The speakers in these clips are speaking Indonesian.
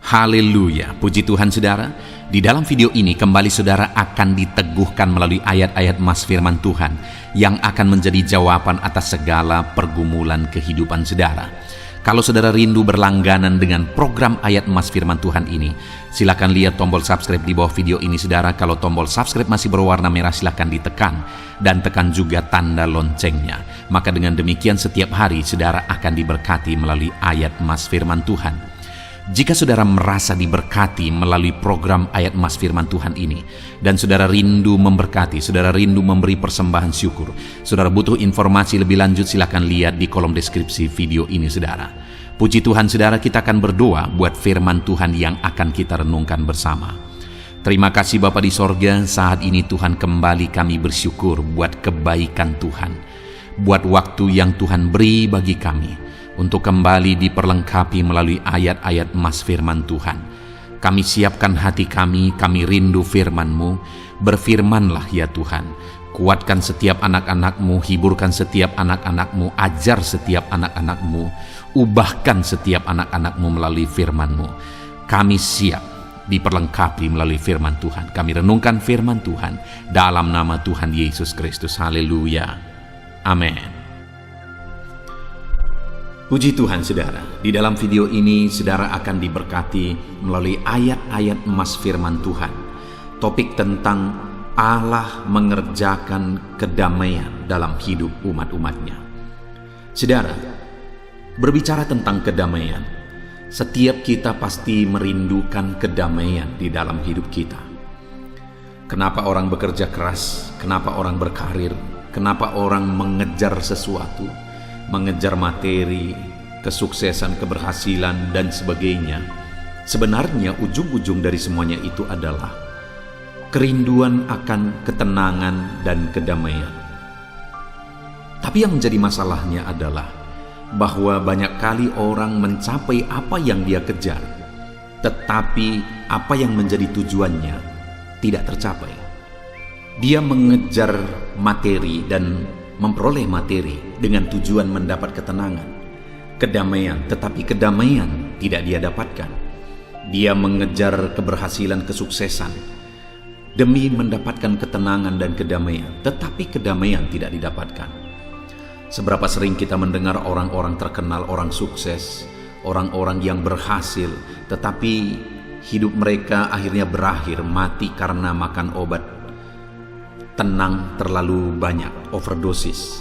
Haleluya, puji Tuhan saudara. Di dalam video ini kembali saudara akan diteguhkan melalui ayat-ayat mas firman Tuhan yang akan menjadi jawaban atas segala pergumulan kehidupan saudara. Kalau saudara rindu berlangganan dengan program ayat mas firman Tuhan ini, silakan lihat tombol subscribe di bawah video ini saudara. Kalau tombol subscribe masih berwarna merah, silakan ditekan dan tekan juga tanda loncengnya. Maka dengan demikian setiap hari saudara akan diberkati melalui ayat mas firman Tuhan. Jika saudara merasa diberkati melalui program ayat mas firman Tuhan ini, dan saudara rindu memberkati, saudara rindu memberi persembahan syukur, saudara butuh informasi lebih lanjut, silakan lihat di kolom deskripsi video ini saudara. Puji Tuhan saudara, kita akan berdoa buat firman Tuhan yang akan kita renungkan bersama. Terima kasih Bapa di sorga, saat ini Tuhan kembali kami bersyukur buat kebaikan Tuhan, buat waktu yang Tuhan beri bagi kami untuk kembali diperlengkapi melalui ayat-ayat mas firman Tuhan. Kami siapkan hati kami rindu firman-Mu. Berfirmanlah ya Tuhan, kuatkan setiap anak-anak-Mu, hiburkan setiap anak-anak-Mu, ajar setiap anak-anak-Mu, ubahkan setiap anak-anak-Mu melalui firman-Mu. Kami siap diperlengkapi melalui firman Tuhan. Kami renungkan firman Tuhan dalam nama Tuhan Yesus Kristus. Haleluya, amin. Puji Tuhan saudara, di dalam video ini saudara akan diberkati melalui ayat-ayat emas firman Tuhan. Topik tentang Allah mengerjakan kedamaian dalam hidup umat-umatnya. Saudara, berbicara tentang kedamaian, setiap kita pasti merindukan kedamaian di dalam hidup kita. Kenapa orang bekerja keras? Kenapa orang berkarir? Kenapa orang mengejar sesuatu? Mengejar materi, kesuksesan, keberhasilan, dan sebagainya. Sebenarnya ujung-ujung dari semuanya itu adalah kerinduan akan ketenangan dan kedamaian. Tapi yang menjadi masalahnya adalah bahwa banyak kali orang mencapai apa yang dia kejar, tetapi apa yang menjadi tujuannya tidak tercapai. Dia mengejar materi dan memperoleh materi dengan tujuan mendapat ketenangan, kedamaian, tetapi kedamaian tidak dia dapatkan. Dia mengejar keberhasilan, kesuksesan demi mendapatkan ketenangan dan kedamaian, tetapi kedamaian tidak didapatkan. Seberapa sering kita mendengar orang-orang terkenal, orang sukses, orang-orang yang berhasil, tetapi hidup mereka akhirnya berakhir mati karena makan obat tenang terlalu banyak, overdosis.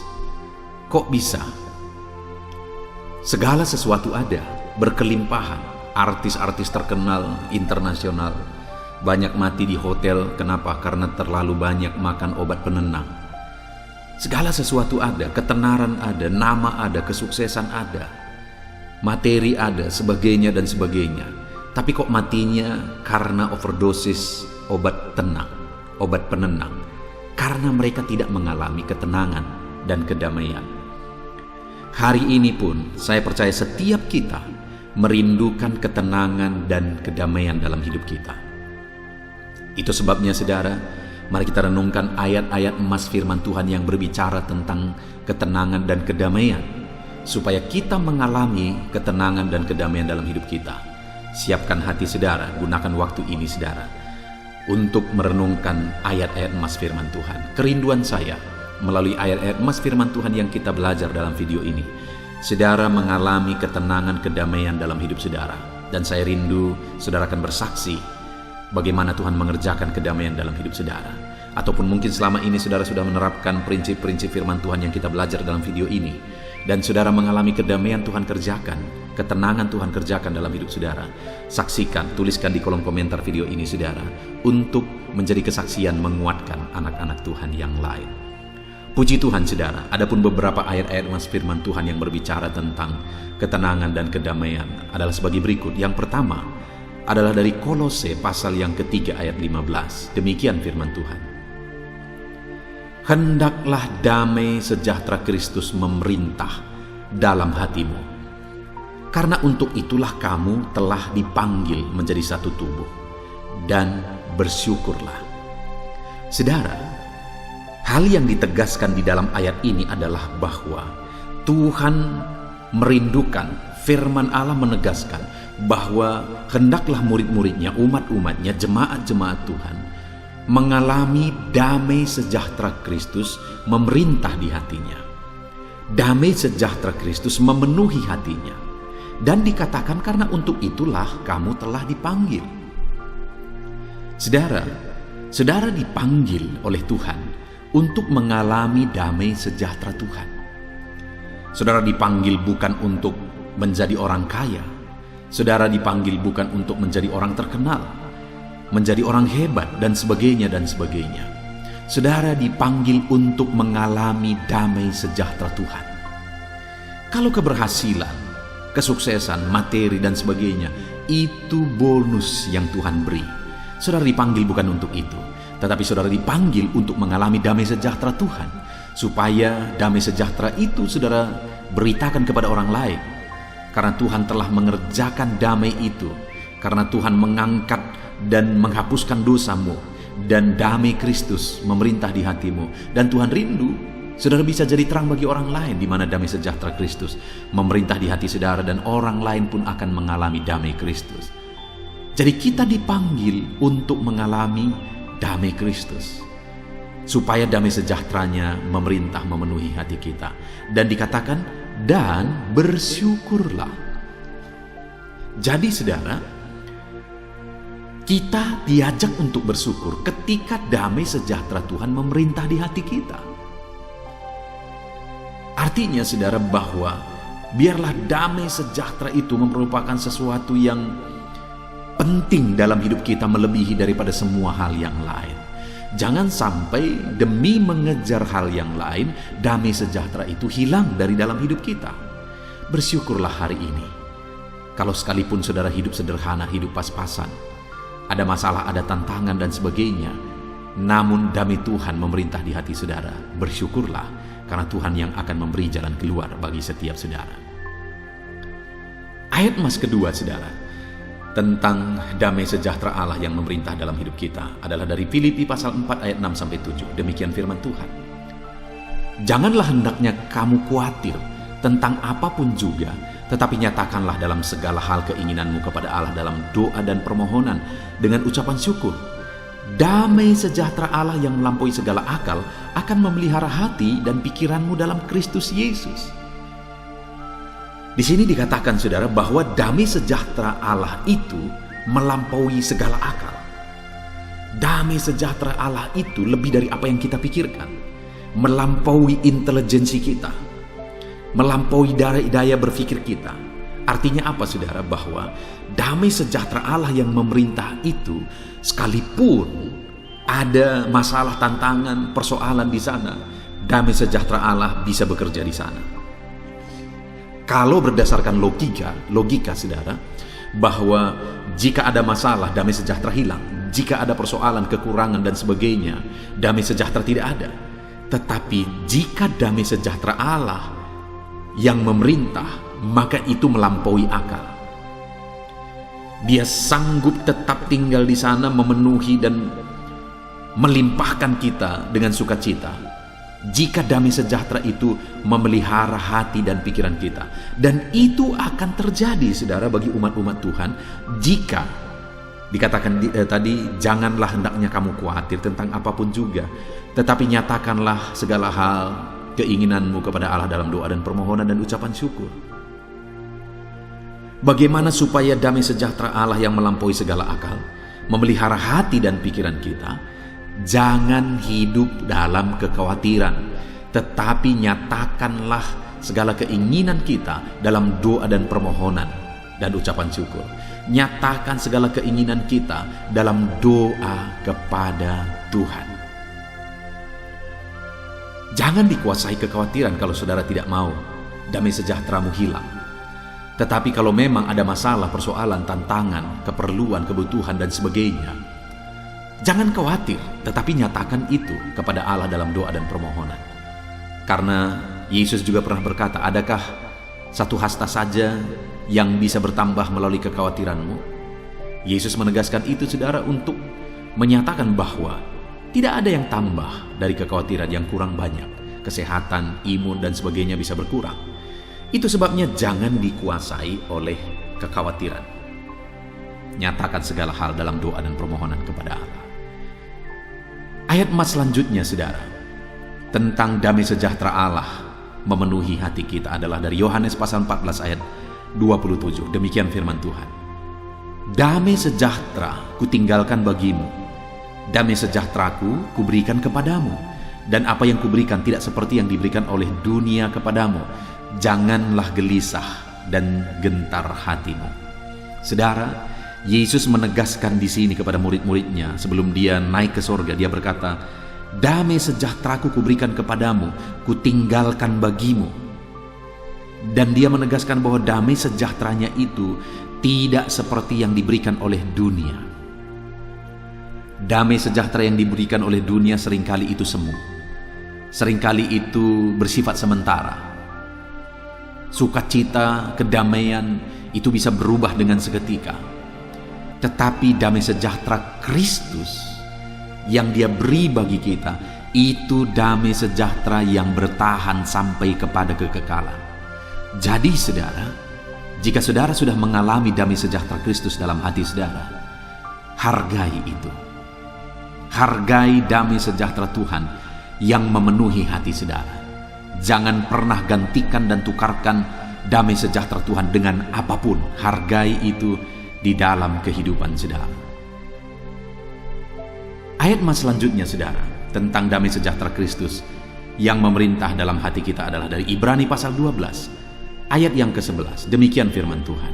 Kok bisa? Segala sesuatu ada, berkelimpahan. Artis-artis terkenal internasional banyak mati di hotel. Kenapa? Karena terlalu banyak makan obat penenang. Segala sesuatu ada, ketenaran ada, nama ada, kesuksesan ada, materi ada, sebagainya dan sebagainya. Tapi kok matinya karena overdosis obat tenang, obat penenang? Karena mereka tidak mengalami ketenangan dan kedamaian. Hari ini pun saya percaya setiap kita merindukan ketenangan dan kedamaian dalam hidup kita. Itu sebabnya saudara, mari kita renungkan ayat-ayat emas firman Tuhan yang berbicara tentang ketenangan dan kedamaian, supaya kita mengalami ketenangan dan kedamaian dalam hidup kita. Siapkan hati saudara, gunakan waktu ini saudara untuk merenungkan ayat-ayat emas firman Tuhan. Kerinduan saya melalui ayat-ayat emas firman Tuhan yang kita belajar dalam video ini, saudara mengalami ketenangan, kedamaian dalam hidup saudara. Dan saya rindu saudara akan bersaksi bagaimana Tuhan mengerjakan kedamaian dalam hidup saudara. Ataupun mungkin selama ini saudara sudah menerapkan prinsip-prinsip firman Tuhan yang kita belajar dalam video ini, dan saudara mengalami kedamaian Tuhan kerjakan, ketenangan Tuhan kerjakan dalam hidup saudara. Saksikan, tuliskan di kolom komentar video ini saudara, untuk menjadi kesaksian menguatkan anak-anak Tuhan yang lain. Puji Tuhan saudara, adapun beberapa ayat-ayat mas firman Tuhan yang berbicara tentang ketenangan dan kedamaian adalah sebagai berikut. Yang pertama adalah dari Kolose pasal yang ketiga ayat 15. Demikian firman Tuhan. Hendaklah damai sejahtera Kristus memerintah dalam hatimu, karena untuk itulah kamu telah dipanggil menjadi satu tubuh, dan bersyukurlah. Saudara, hal yang ditegaskan di dalam ayat ini adalah bahwa Tuhan merindukan, firman Allah menegaskan bahwa hendaklah murid-muridnya, umat-umatnya, jemaat-jemaat Tuhan mengalami damai sejahtera Kristus memerintah di hatinya. Damai sejahtera Kristus memenuhi hatinya. Dan dikatakan karena untuk itulah kamu telah dipanggil. Saudara dipanggil oleh Tuhan untuk mengalami damai sejahtera Tuhan. Saudara dipanggil bukan untuk menjadi orang kaya. Saudara dipanggil bukan untuk menjadi orang terkenal, menjadi orang hebat, dan sebagainya dan sebagainya. Saudara dipanggil untuk mengalami damai sejahtera Tuhan. Kalau keberhasilan, kesuksesan, materi, dan sebagainya, itu bonus yang Tuhan beri. Saudara dipanggil bukan untuk itu, tetapi saudara dipanggil untuk mengalami damai sejahtera Tuhan, supaya damai sejahtera itu saudara beritakan kepada orang lain. Karena Tuhan telah mengerjakan damai itu, karena Tuhan mengangkat dan menghapuskan dosamu, dan damai Kristus memerintah di hatimu, dan Tuhan rindu saudara bisa jadi terang bagi orang lain di mana damai sejahtera Kristus memerintah di hati saudara, dan orang lain pun akan mengalami damai Kristus. Jadi kita dipanggil untuk mengalami damai Kristus, supaya damai sejahteranya memerintah memenuhi hati kita. Dan dikatakan, dan bersyukurlah. Jadi saudara, kita diajak untuk bersyukur ketika damai sejahtera Tuhan memerintah di hati kita. Artinya saudara, bahwa biarlah damai sejahtera itu merupakan sesuatu yang penting dalam hidup kita, melebihi daripada semua hal yang lain. Jangan sampai demi mengejar hal yang lain, damai sejahtera itu hilang dari dalam hidup kita. Bersyukurlah hari ini. Kalau sekalipun saudara hidup sederhana, hidup pas-pasan, ada masalah, ada tantangan dan sebagainya, namun damai Tuhan memerintah di hati saudara. Bersyukurlah, karena Tuhan yang akan memberi jalan keluar bagi setiap saudara. Ayat mas kedua saudara, tentang damai sejahtera Allah yang memerintah dalam hidup kita adalah dari Filipi pasal 4 ayat 6-7. Demikian firman Tuhan. Janganlah hendaknya kamu khawatir tentang apapun juga, tetapi nyatakanlah dalam segala hal keinginanmu kepada Allah dalam doa dan permohonan dengan ucapan syukur. Damai sejahtera Allah yang melampaui segala akal akan memelihara hati dan pikiranmu dalam Kristus Yesus. Di sini dikatakan saudara bahwa damai sejahtera Allah itu melampaui segala akal. Damai sejahtera Allah itu lebih dari apa yang kita pikirkan, melampaui intelijensi kita, melampaui daya berpikir kita. Artinya apa saudara? Bahwa damai sejahtera Allah yang memerintah itu, sekalipun ada masalah, tantangan, persoalan di sana, damai sejahtera Allah bisa bekerja di sana. Kalau berdasarkan logika saudara, bahwa jika ada masalah, damai sejahtera hilang. Jika ada persoalan, kekurangan dan sebagainya, damai sejahtera tidak ada. Tetapi jika damai sejahtera Allah yang memerintah, maka itu melampaui akal. Dia sanggup tetap tinggal di sana, memenuhi dan melimpahkan kita dengan sukacita. Jika damai sejahtera itu memelihara hati dan pikiran kita. Dan itu akan terjadi saudara bagi umat-umat Tuhan jika dikatakan tadi, janganlah hendaknya kamu khawatir tentang apapun juga, tetapi nyatakanlah segala hal keinginanmu kepada Allah dalam doa dan permohonan dan ucapan syukur. Bagaimana supaya damai sejahtera Allah yang melampaui segala akal memelihara hati dan pikiran kita? Jangan hidup dalam kekhawatiran, tetapi nyatakanlah segala keinginan kita dalam doa dan permohonan dan ucapan syukur. Nyatakan segala keinginan kita dalam doa kepada Tuhan. Jangan dikuasai kekhawatiran kalau saudara tidak mau damai sejahteramu hilang. Tetapi kalau memang ada masalah, persoalan, tantangan, keperluan, kebutuhan dan sebagainya, jangan khawatir, tetapi nyatakan itu kepada Allah dalam doa dan permohonan. Karena Yesus juga pernah berkata, adakah satu hasta saja yang bisa bertambah melalui kekhawatiranmu? Yesus menegaskan itu saudara untuk menyatakan bahwa tidak ada yang tambah dari kekhawatiran yang kurang banyak. Kesehatan, imun dan sebagainya bisa berkurang. Itu sebabnya jangan dikuasai oleh kekhawatiran. Nyatakan segala hal dalam doa dan permohonan kepada Allah. Ayat emas selanjutnya, saudara, tentang damai sejahtera Allah memenuhi hati kita adalah dari Yohanes pasal 14 ayat 27. Demikian firman Tuhan. Damai sejahtera kutinggalkan bagimu, damai sejahteraku kuberikan kepadamu, dan apa yang kuberikan tidak seperti yang diberikan oleh dunia kepadamu. Janganlah gelisah dan gentar hatimu. Saudara, Yesus menegaskan di sini kepada murid-muridnya sebelum dia naik ke sorga. Dia berkata, damai sejahteraku kuberikan kepadamu, kutinggalkan bagimu. Dan dia menegaskan bahwa damai sejahteranya itu tidak seperti yang diberikan oleh dunia. Damai sejahtera yang diberikan oleh dunia seringkali itu semu. Seringkali itu bersifat sementara. Sukacita, kedamaian itu bisa berubah dengan seketika. Tetapi damai sejahtera Kristus yang Dia beri bagi kita, itu damai sejahtera yang bertahan sampai kepada kekekalan. Jadi saudara, jika saudara sudah mengalami damai sejahtera Kristus dalam hati saudara, hargai itu. Hargai damai sejahtera Tuhan yang memenuhi hati saudara. Jangan pernah gantikan dan tukarkan damai sejahtera Tuhan dengan apapun. Hargai itu di dalam kehidupan saudara. Ayat emas selanjutnya, saudara, tentang damai sejahtera Kristus yang memerintah dalam hati kita adalah dari Ibrani pasal 12 ayat yang ke-11. Demikian firman Tuhan.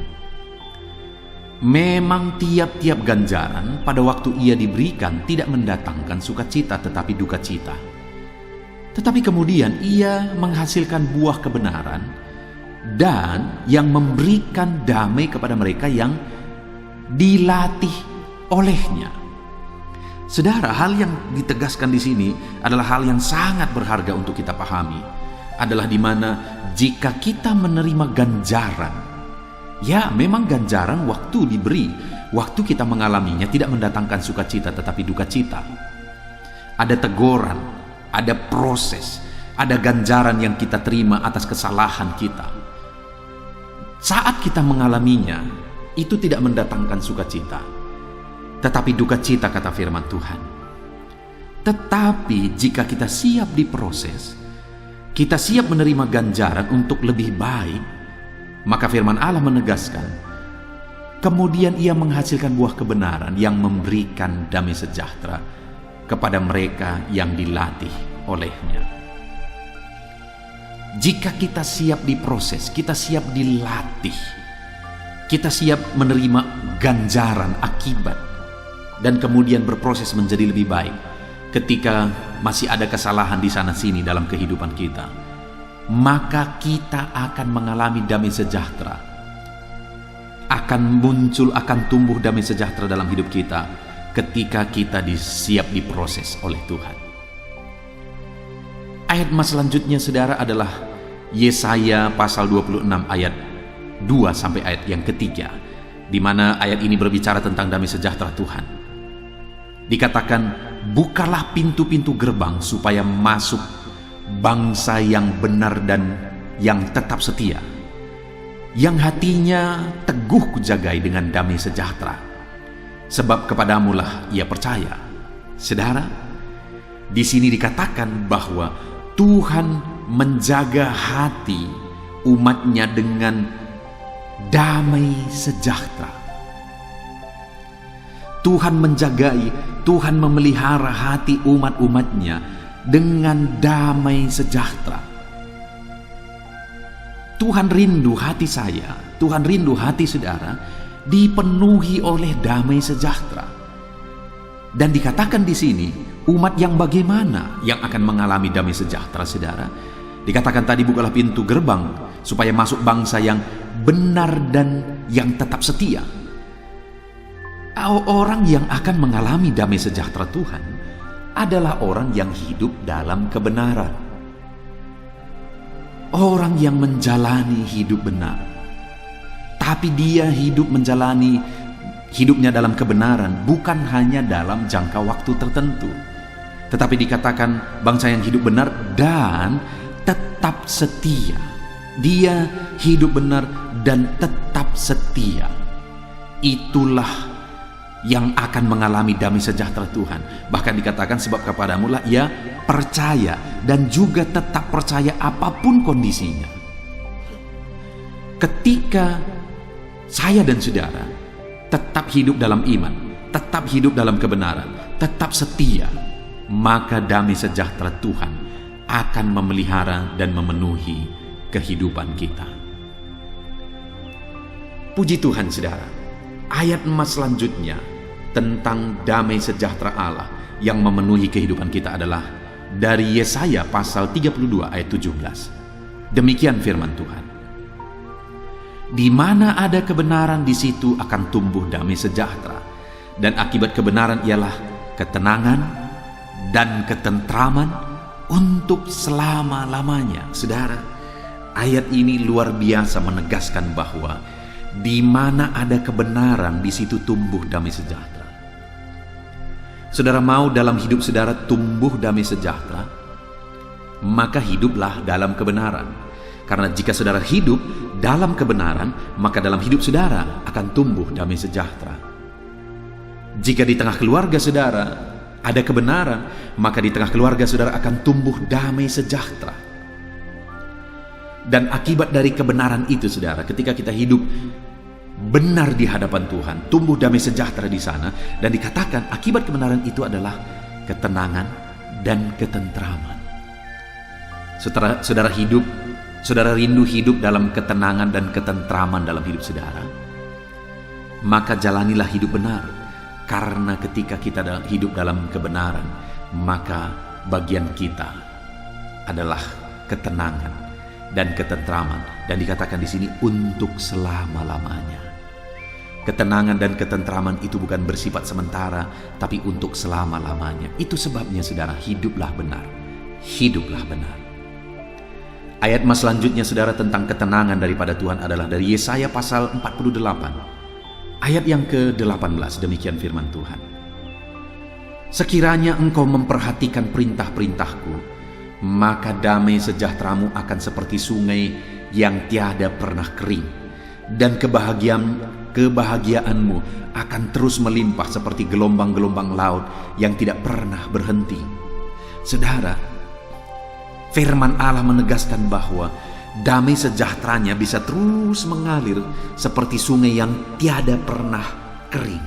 Memang tiap-tiap ganjaran pada waktu ia diberikan tidak mendatangkan sukacita tetapi duka cita. Tetapi kemudian ia menghasilkan buah kebenaran dan yang memberikan damai kepada mereka yang dilatih olehnya. Saudara, hal yang ditegaskan di sini adalah hal yang sangat berharga untuk kita pahami. Adalah di mana jika kita menerima ganjaran, ya memang ganjaran waktu diberi, waktu kita mengalaminya tidak mendatangkan sukacita tetapi duka cita. Ada teguran, ada proses, ada ganjaran yang kita terima atas kesalahan kita. Saat kita mengalaminya, itu tidak mendatangkan sukacita, tetapi duka cita, kata firman Tuhan. Tetapi jika kita siap diproses, kita siap menerima ganjaran untuk lebih baik, maka firman Allah menegaskan, kemudian ia menghasilkan buah kebenaran yang memberikan damai sejahtera kepada mereka yang dilatih olehnya. Jika kita siap diproses, kita siap dilatih, kita siap menerima ganjaran akibat dan kemudian berproses menjadi lebih baik ketika masih ada kesalahan di sana sini dalam kehidupan kita, maka kita akan mengalami damai sejahtera. Akan muncul, akan tumbuh damai sejahtera dalam hidup kita ketika kita siap diproses oleh Tuhan. Ayat emas selanjutnya, saudara, adalah Yesaya pasal 26 ayat 2 sampai ayat yang ketiga, di mana ayat ini berbicara tentang damai sejahtera Tuhan. Dikatakan, bukalah pintu-pintu gerbang supaya masuk bangsa yang benar dan yang tetap setia, yang hatinya teguh kujagai dengan damai sejahtera, sebab kepadamulah ia percaya. Saudara, di sini dikatakan bahwa Tuhan menjaga hati umatnya dengan damai sejahtera. Tuhan menjagai, Tuhan memelihara hati umat-umatnya dengan damai sejahtera. Tuhan rindu hati saya, Tuhan rindu hati saudara dipenuhi oleh damai sejahtera. Dan dikatakan di sini, umat yang bagaimana yang akan mengalami damai sejahtera, saudara? Dikatakan tadi, bukalah pintu gerbang supaya masuk bangsa yang benar dan yang tetap setia. Orang yang akan mengalami damai sejahtera Tuhan adalah orang yang hidup dalam kebenaran, orang yang menjalani hidup benar. Tapi dia hidup menjalani hidupnya dalam kebenaran bukan hanya dalam jangka waktu tertentu, tetapi dikatakan bangsa yang hidup benar dan tetap setia. Dia hidup benar dan tetap setia. Itulah yang akan mengalami damai sejahtera Tuhan. Bahkan dikatakan sebab kepadamu lah ia percaya dan juga tetap percaya apapun kondisinya. Ketika saya dan saudara tetap hidup dalam iman, tetap hidup dalam kebenaran, tetap setia, maka damai sejahtera Tuhan akan memelihara dan memenuhi kehidupan kita. Puji Tuhan saudara, ayat emas selanjutnya tentang damai sejahtera Allah yang memenuhi kehidupan kita adalah dari Yesaya pasal 32 ayat 17. Demikian firman Tuhan. Di mana ada kebenaran, di situ akan tumbuh damai sejahtera, dan akibat kebenaran ialah ketenangan dan ketentraman untuk selama-lamanya. Saudara, ayat ini luar biasa menegaskan bahwa di mana ada kebenaran, di situ tumbuh damai sejahtera. Saudara mau dalam hidup saudara tumbuh damai sejahtera, maka hiduplah dalam kebenaran. Karena jika saudara hidup dalam kebenaran, maka dalam hidup saudara akan tumbuh damai sejahtera. Jika di tengah keluarga saudara ada kebenaran, maka di tengah keluarga saudara akan tumbuh damai sejahtera. Dan akibat dari kebenaran itu saudara, ketika kita hidup benar di hadapan Tuhan, tumbuh damai sejahtera di sana, dan dikatakan akibat kebenaran itu adalah ketenangan dan ketentraman. Saudara hidup, saudara rindu hidup dalam ketenangan dan ketentraman dalam hidup saudara, maka jalanilah hidup benar. Karena ketika kita hidup dalam kebenaran, maka bagian kita adalah ketenangan dan ketentraman, dan dikatakan di sini untuk selama-lamanya. Ketenangan dan ketentraman itu bukan bersifat sementara, tapi untuk selama-lamanya. Itu sebabnya saudara, hiduplah benar. Hiduplah benar. Ayat mas selanjutnya saudara tentang ketenangan daripada Tuhan adalah dari Yesaya pasal 48. Ayat yang ke-18, demikian firman Tuhan. Sekiranya engkau memperhatikan perintah-perintahku, maka damai sejahteramu akan seperti sungai yang tiada pernah kering, dan kebahagiaanmu akan terus melimpah seperti gelombang-gelombang laut yang tidak pernah berhenti. Saudara, firman Allah menegaskan bahwa damai sejahteranya bisa terus mengalir seperti sungai yang tiada pernah kering.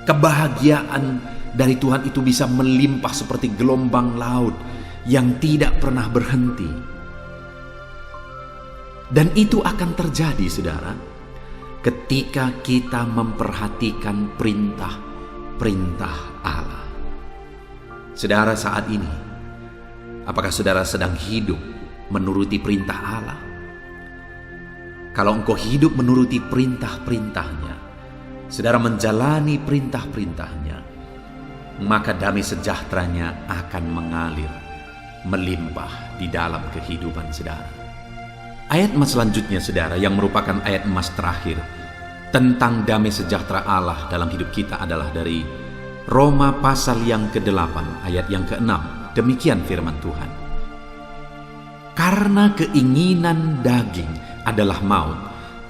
Kebahagiaan dari Tuhan itu bisa melimpah seperti gelombang laut yang tidak pernah berhenti. Dan itu akan terjadi saudara, ketika kita memperhatikan perintah-perintah Allah. Saudara, saat ini apakah saudara sedang hidup menuruti perintah Allah? Kalau engkau hidup menuruti perintah-perintahnya, saudara menjalani perintah-perintahnya, maka damai sejahteranya akan mengalir, melimpah di dalam kehidupan saudara. Ayat emas selanjutnya saudara, yang merupakan ayat emas terakhir tentang damai sejahtera Allah dalam hidup kita adalah dari Roma pasal yang ke-8 ayat yang ke-6. Demikian firman Tuhan. Karena keinginan daging adalah maut,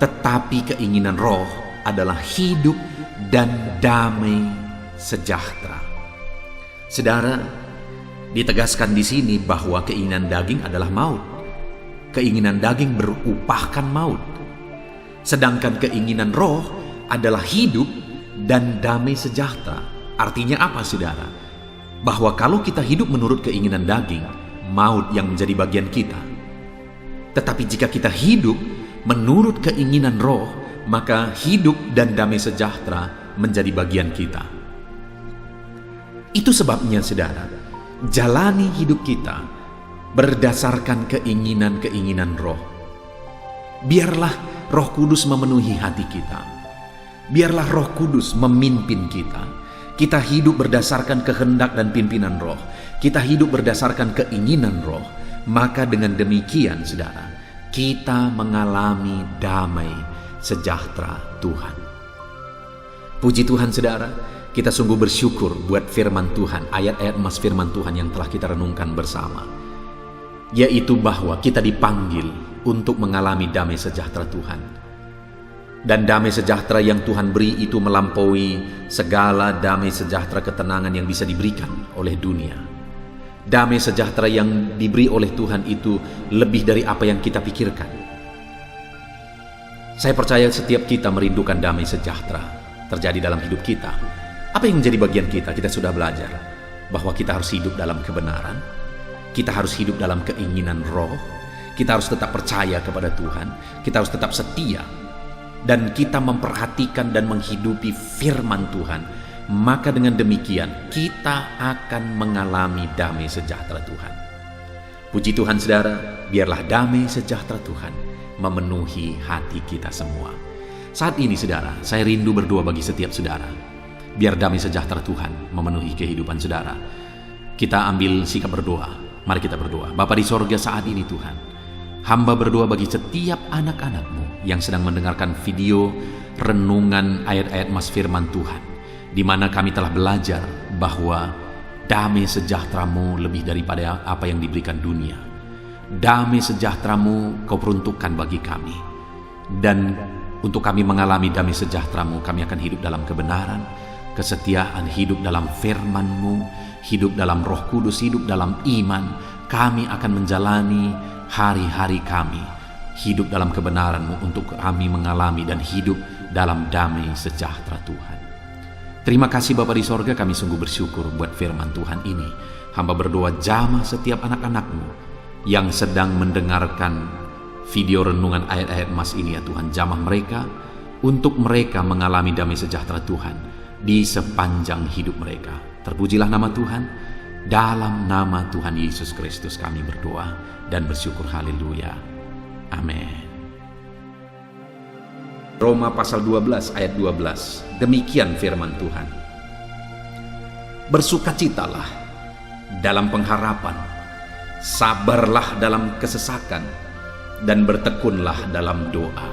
tetapi keinginan roh adalah hidup dan damai sejahtera. Saudara, ditegaskan di sini bahwa keinginan daging adalah maut. Keinginan daging berupahkan maut. Sedangkan keinginan roh adalah hidup dan damai sejahtera. Artinya apa saudara? Bahwa kalau kita hidup menurut keinginan daging, maut yang menjadi bagian kita. Tetapi jika kita hidup menurut keinginan roh, maka hidup dan damai sejahtera menjadi bagian kita. Itu sebabnya saudara, jalani hidup kita berdasarkan keinginan-keinginan roh. Biarlah Roh Kudus memenuhi hati kita. Biarlah Roh Kudus memimpin kita. Kita hidup berdasarkan kehendak dan pimpinan roh. Kita hidup berdasarkan keinginan roh. Maka dengan demikian saudara, kita mengalami damai sejahtera Tuhan. Puji Tuhan saudara, kita sungguh bersyukur buat firman Tuhan, ayat-ayat emas firman Tuhan yang telah kita renungkan bersama. Yaitu bahwa kita dipanggil untuk mengalami damai sejahtera Tuhan. Dan damai sejahtera yang Tuhan beri itu melampaui segala damai sejahtera ketenangan yang bisa diberikan oleh dunia. Damai sejahtera yang diberi oleh Tuhan itu lebih dari apa yang kita pikirkan. Saya percaya setiap kita merindukan damai sejahtera terjadi dalam hidup kita. Apa yang menjadi bagian kita? Kita sudah belajar bahwa kita harus hidup dalam kebenaran, kita harus hidup dalam keinginan roh, kita harus tetap percaya kepada Tuhan, kita harus tetap setia, dan kita memperhatikan dan menghidupi firman Tuhan. Maka dengan demikian kita akan mengalami damai sejahtera Tuhan. Puji Tuhan saudara, biarlah damai sejahtera Tuhan memenuhi hati kita semua. Saat ini saudara, saya rindu berdoa bagi setiap saudara. Biar damai sejahtera Tuhan memenuhi kehidupan saudara. Kita ambil sikap berdoa. Mari kita berdoa. Bapa di sorga, saat ini Tuhan, hamba berdoa bagi setiap anak-anak-Mu yang sedang mendengarkan video renungan ayat-ayat mas firman Tuhan, di mana kami telah belajar bahwa damai sejahtera-Mu lebih daripada apa yang diberikan dunia. Damai sejahtera-Mu Kau peruntukkan bagi kami. Dan untuk kami mengalami damai sejahtera-Mu, kami akan hidup dalam kebenaran, kesetiaan, hidup dalam firman-Mu, hidup dalam Roh Kudus, hidup dalam iman. Kami akan menjalani hari-hari kami hidup dalam kebenaran-Mu untuk kami mengalami dan hidup dalam damai sejahtera Tuhan. Terima kasih Bapa di sorga, kami sungguh bersyukur buat firman Tuhan ini. Hamba berdoa jamah setiap anak-anak-Mu yang sedang mendengarkan video renungan ayat-ayat emas ini ya Tuhan. Jamah mereka untuk mereka mengalami damai sejahtera Tuhan di sepanjang hidup mereka. Terpujilah nama Tuhan. Dalam nama Tuhan Yesus Kristus kami berdoa dan bersyukur. Haleluya. Amin. Roma pasal 12 ayat 12. Demikian firman Tuhan. Bersukacitalah dalam pengharapan, sabarlah dalam kesesakan, dan bertekunlah dalam doa.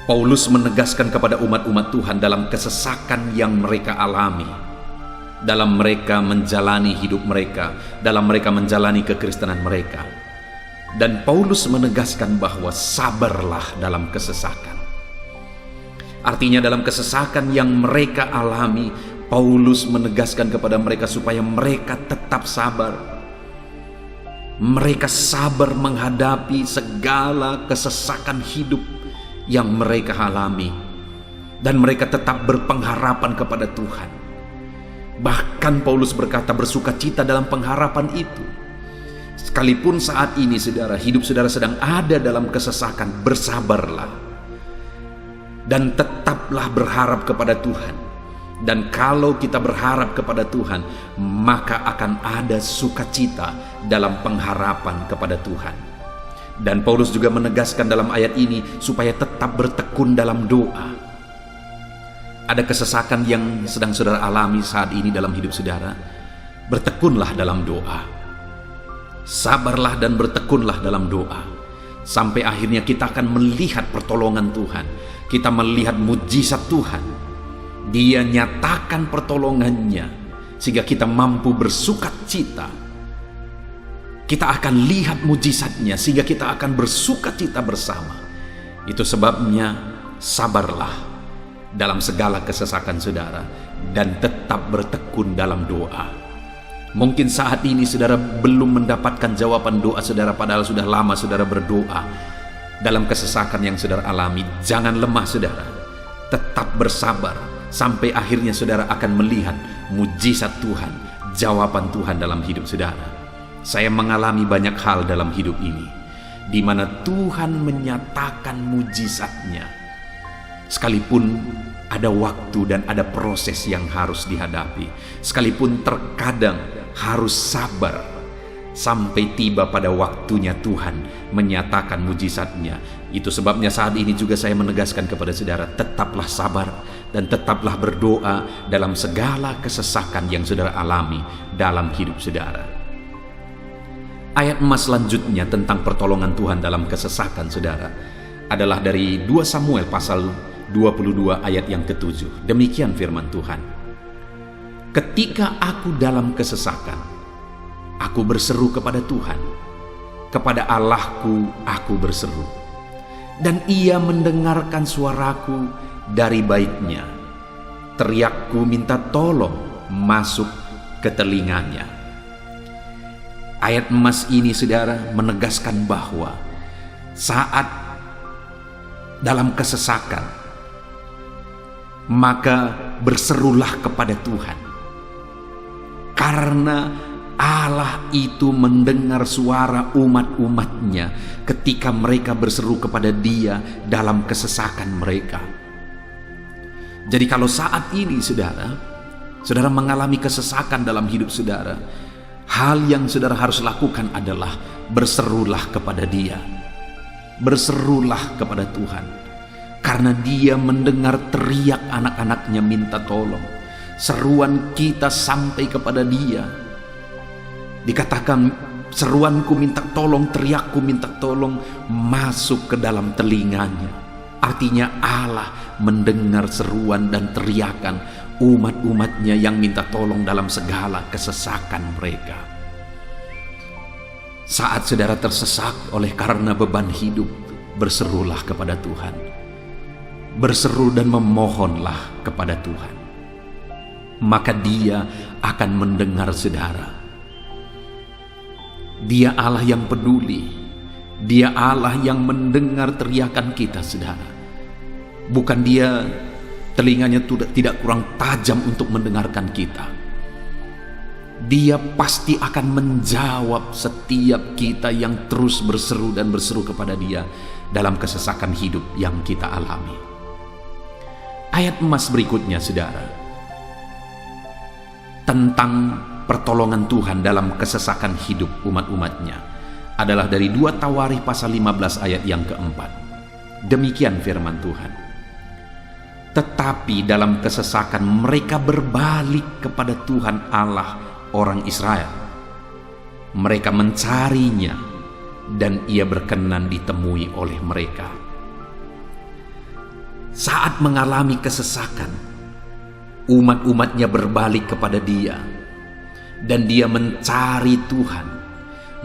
Paulus menegaskan kepada umat-umat Tuhan dalam kesesakan yang mereka alami, dalam mereka menjalani hidup mereka, dalam mereka menjalani kekristenan mereka. Dan Paulus menegaskan bahwa sabarlah dalam kesesakan. Artinya dalam kesesakan yang mereka alami, Paulus menegaskan kepada mereka supaya mereka tetap sabar. Mereka sabar menghadapi segala kesesakan hidup yang mereka alami. Dan mereka tetap berpengharapan kepada Tuhan. Bahkan Paulus berkata bersukacita dalam pengharapan itu. Sekalipun saat ini saudara, hidup saudara sedang ada dalam kesesakan, bersabarlah. Dan tetaplah berharap kepada Tuhan. Dan kalau kita berharap kepada Tuhan, maka akan ada sukacita dalam pengharapan kepada Tuhan. Dan Paulus juga menegaskan dalam ayat ini supaya tetap bertekun dalam doa. Ada kesesakan yang sedang saudara alami saat ini dalam hidup saudara. Bertekunlah dalam doa. Sabarlah dan bertekunlah dalam doa. Sampai akhirnya kita akan melihat pertolongan Tuhan. Kita melihat mujizat Tuhan. Dia nyatakan pertolongannya sehingga kita mampu bersukacita. Kita akan lihat mujizatnya sehingga kita akan bersukacita bersama. Itu sebabnya sabarlah dalam segala kesesakan saudara dan tetap bertekun dalam doa. Mungkin saat ini saudara belum mendapatkan jawaban doa saudara, padahal sudah lama saudara berdoa dalam kesesakan yang saudara alami. Jangan lemah saudara, tetap bersabar sampai akhirnya saudara akan melihat mujizat Tuhan, jawaban Tuhan dalam hidup saudara. Saya mengalami banyak hal dalam hidup ini di mana Tuhan menyatakan mujizatnya, sekalipun ada waktu dan ada proses yang harus dihadapi, sekalipun terkadang harus sabar sampai tiba pada waktunya Tuhan menyatakan mujizatnya. Itu sebabnya saat ini juga saya menegaskan kepada saudara, tetaplah sabar dan tetaplah berdoa dalam segala kesesakan yang saudara alami dalam hidup saudara. Ayat emas selanjutnya tentang pertolongan Tuhan dalam kesesakan saudara adalah dari 2 Samuel pasal 22 ayat yang ke-7. Demikian firman Tuhan. Ketika aku dalam kesesakan, aku berseru kepada Tuhan. Kepada Allahku aku berseru. dan ia mendengarkan suaraku dari baiknya. Teriakku minta tolong masuk ke telinganya. Ayat emas ini, saudara, menegaskan bahwa saat dalam kesesakan, maka berserulah kepada Tuhan. Karena Allah itu mendengar suara umat-umatnya ketika mereka berseru kepada Dia dalam kesesakan mereka. Jadi kalau saat ini saudara mengalami kesesakan dalam hidup saudara, hal yang saudara harus lakukan adalah berserulah kepada Dia. Berserulah kepada Tuhan. Karena Dia mendengar teriak anak-anaknya minta tolong. Seruan kita sampai kepada Dia. Dikatakan seruanku minta tolong, teriakku minta tolong masuk ke dalam telinganya. Artinya Allah mendengar seruan dan teriakan umat-umatnya yang minta tolong dalam segala kesesakan mereka. Saat saudara tersesak oleh karena beban hidup, berserulah kepada Tuhan. Berseru dan memohonlah kepada Tuhan. Maka Dia akan mendengar saudara. Dia Allah yang peduli. Dia Allah yang mendengar teriakan kita, saudara. Bukan Dia telinganya tidak kurang tajam untuk mendengarkan kita. Dia pasti akan menjawab setiap kita yang terus berseru dan berseru kepada Dia dalam kesesakan hidup yang kita alami. Ayat emas berikutnya, saudara, tentang pertolongan Tuhan dalam kesesakan hidup umat-umatnya adalah dari 2 Tawarikh pasal 15 ayat yang keempat. Demikian firman Tuhan. Tetapi dalam kesesakan mereka berbalik kepada Tuhan Allah orang Israel. Mereka mencarinya dan Ia berkenan ditemui oleh mereka. Saat mengalami kesesakan, umat-umatnya berbalik kepada Dia dan Dia mencari Tuhan.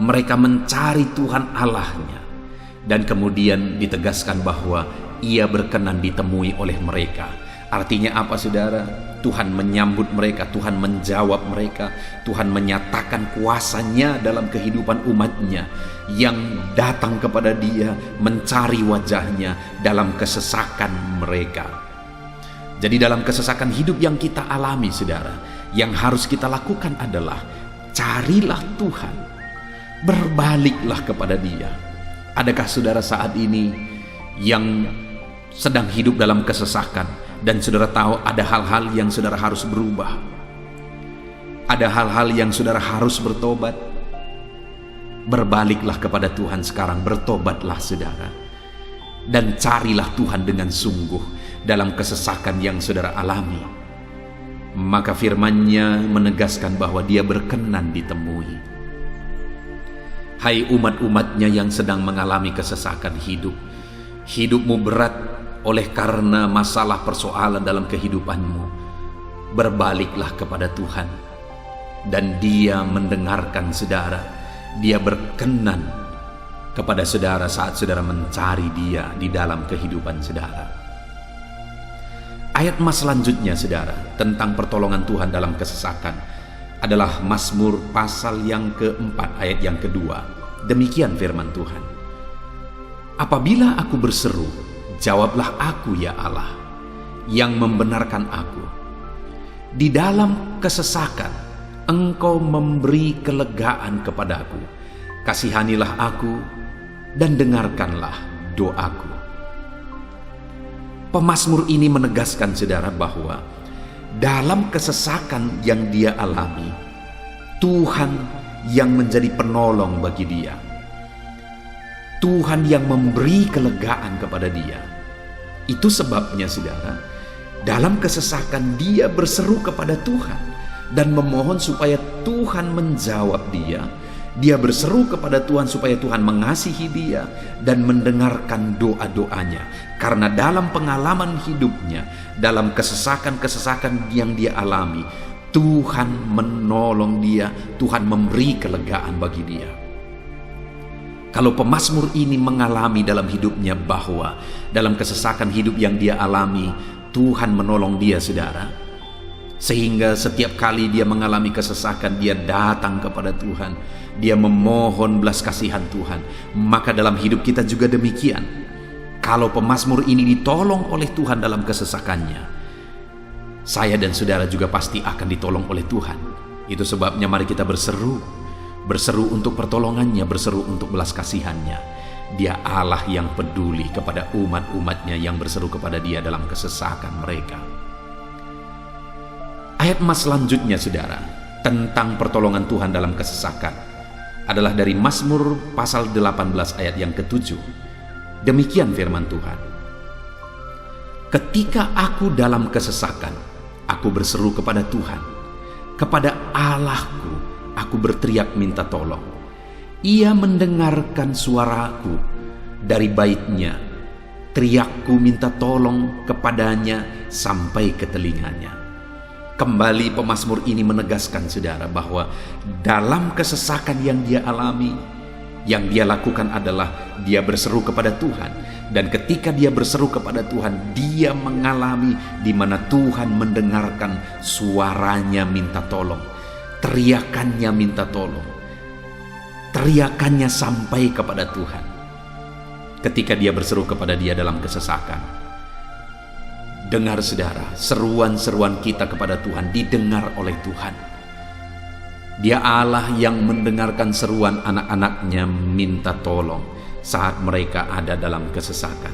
Mereka mencari Tuhan Allahnya, dan kemudian ditegaskan bahwa Ia berkenan ditemui oleh mereka. Artinya apa, saudara? Tuhan menyambut mereka, Tuhan menjawab mereka, Tuhan menyatakan kuasa-Nya dalam kehidupan umatnya yang datang kepada Dia, mencari wajah-Nya dalam kesesakan mereka. Jadi dalam kesesakan hidup yang kita alami, saudara, yang harus kita lakukan adalah carilah Tuhan, berbaliklah kepada Dia. Adakah saudara saat ini yang sedang hidup dalam kesesakan dan saudara tahu ada hal-hal yang saudara harus berubah? Ada hal-hal yang saudara harus bertobat? Berbaliklah kepada Tuhan sekarang, bertobatlah saudara, dan carilah Tuhan dengan sungguh dalam kesesakan yang saudara alami. Maka firman-Nya menegaskan bahwa Dia berkenan ditemui. Hai umat-umatnya yang sedang mengalami kesesakan hidup, hidupmu berat oleh karena masalah persoalan dalam kehidupanmu, berbaliklah kepada Tuhan dan Dia mendengarkan saudara. Dia berkenan kepada saudara saat saudara mencari Dia di dalam kehidupan saudara. Ayat emas selanjutnya, saudara, tentang pertolongan Tuhan dalam kesesakan adalah Mazmur pasal yang keempat ayat yang kedua. Demikian firman Tuhan. Apabila aku berseru, jawablah aku ya Allah, yang membenarkan aku. Di dalam kesesakan, Engkau memberi kelegaan kepadaku. Kasihanilah aku dan dengarkanlah doaku. Pemazmur ini menegaskan saudara bahwa dalam kesesakan yang dia alami, Tuhan yang menjadi penolong bagi dia. Tuhan yang memberi kelegaan kepada dia. Itu sebabnya saudara, dalam kesesakan dia berseru kepada Tuhan dan memohon supaya Tuhan menjawab dia. Dia berseru kepada Tuhan supaya Tuhan mengasihi dia dan mendengarkan doa-doanya. Karena dalam pengalaman hidupnya, dalam kesesakan-kesesakan yang dia alami, Tuhan menolong dia, Tuhan memberi kelegaan bagi dia. Kalau pemazmur ini mengalami dalam hidupnya bahwa dalam kesesakan hidup yang dia alami, Tuhan menolong dia, saudara, sehingga setiap kali dia mengalami kesesakan, dia datang kepada Tuhan, dia memohon belas kasihan Tuhan. Maka dalam hidup kita juga demikian. Kalau pemazmur ini ditolong oleh Tuhan dalam kesesakannya, saya dan saudara juga pasti akan ditolong oleh Tuhan. Itu sebabnya mari kita berseru untuk pertolongannya, berseru untuk belas kasihannya. Dia Allah yang peduli kepada umat-umatnya yang berseru kepada dia dalam kesesakan mereka. Ayat emas selanjutnya, saudara, tentang pertolongan Tuhan dalam kesesakan adalah dari Mazmur pasal 18 ayat yang ke-7. Demikian firman Tuhan. Ketika aku dalam kesesakan, aku berseru kepada Tuhan, kepada Allahku aku berteriak minta tolong. Ia mendengarkan suaraku dari baitnya, teriakku minta tolong kepadanya sampai ke telinganya. Kembali pemazmur ini menegaskan, saudara, bahwa dalam kesesakan yang dia alami, yang dia lakukan adalah dia berseru kepada Tuhan. Dan ketika dia berseru kepada Tuhan, dia mengalami di mana Tuhan mendengarkan suaranya minta tolong, teriakannya minta tolong, teriakannya sampai kepada Tuhan. Ketika dia berseru kepada dia dalam kesesakan, dengar, saudara, seruan-seruan kita kepada Tuhan didengar oleh Tuhan. Dia Allah yang mendengarkan seruan anak-anaknya minta tolong saat mereka ada dalam kesesakan.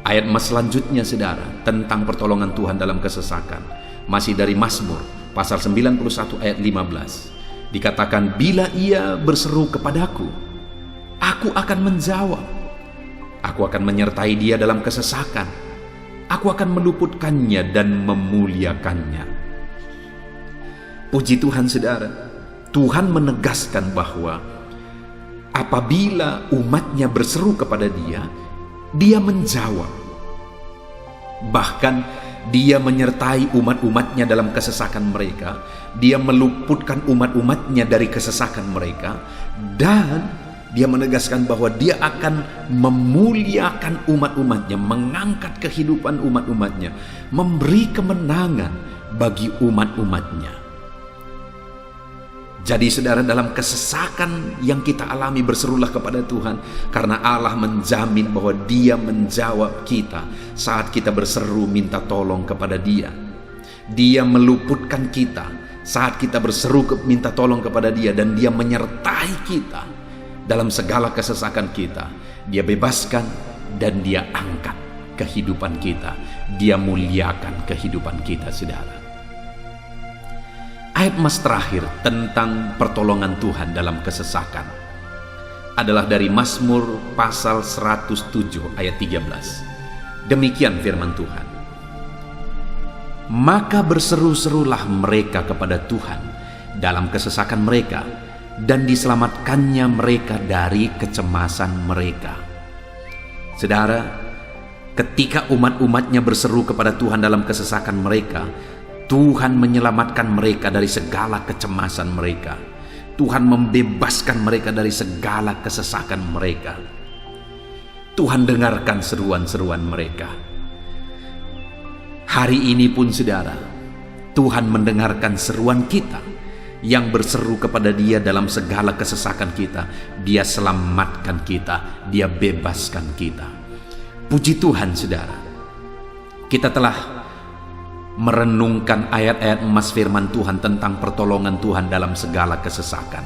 Ayat emas selanjutnya, saudara, tentang pertolongan Tuhan dalam kesesakan, masih dari Mazmur pasal 91 ayat 15. Dikatakan, bila ia berseru kepadaku, aku akan menjawab. Aku akan menyertai dia dalam kesesakan. Aku akan meluputkannya dan memuliakannya. Puji Tuhan, saudara, Tuhan menegaskan bahwa apabila umatnya berseru kepada dia, dia menjawab. Bahkan dia menyertai umat-umatnya dalam kesesakan mereka. Dia meluputkan umat-umatnya dari kesesakan mereka. Dan dia menegaskan bahwa dia akan memuliakan umat-umatnya, mengangkat kehidupan umat-umatnya, memberi kemenangan bagi umat-umatnya. Jadi, saudara, dalam kesesakan yang kita alami, berserulah kepada Tuhan, karena Allah menjamin bahwa dia menjawab kita saat kita berseru minta tolong kepada dia. Dia meluputkan kita saat kita berseru minta tolong kepada dia, dan dia menyertai kita dalam segala kesesakan kita. Dia bebaskan dan dia angkat kehidupan kita. Dia muliakan kehidupan kita, saudara. Ayat emas terakhir tentang pertolongan Tuhan dalam kesesakan adalah dari Mazmur pasal 107 ayat 13. Demikian firman Tuhan. Maka berseru-serulah mereka kepada Tuhan dalam kesesakan mereka, dan diselamatkannya mereka dari kecemasan mereka. Saudara, ketika umat-umatnya berseru kepada Tuhan dalam kesesakan mereka, Tuhan menyelamatkan mereka dari segala kecemasan mereka. Tuhan membebaskan mereka dari segala kesesakan mereka. Tuhan dengarkan seruan-seruan mereka. Hari ini pun, saudara, Tuhan mendengarkan seruan kita yang berseru kepada dia dalam segala kesesakan kita. Dia selamatkan kita, dia bebaskan kita. Puji Tuhan, saudara. Kita telah merenungkan ayat-ayat emas firman Tuhan tentang pertolongan Tuhan dalam segala kesesakan.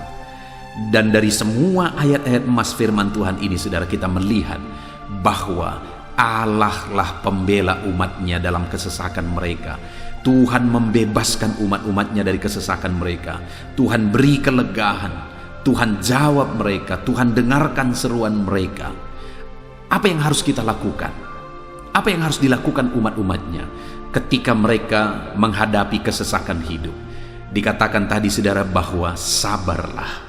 Dan dari semua ayat-ayat emas firman Tuhan ini, saudara, kita melihat bahwa Allah lah pembela umatnya dalam kesesakan mereka. Tuhan membebaskan umat-umatnya dari kesesakan mereka. Tuhan beri kelegaan. Tuhan jawab mereka. Tuhan dengarkan seruan mereka. Apa yang harus kita lakukan? Apa yang harus dilakukan umat-umatnya ketika mereka menghadapi kesesakan hidup? Dikatakan tadi, saudara, bahwa sabarlah.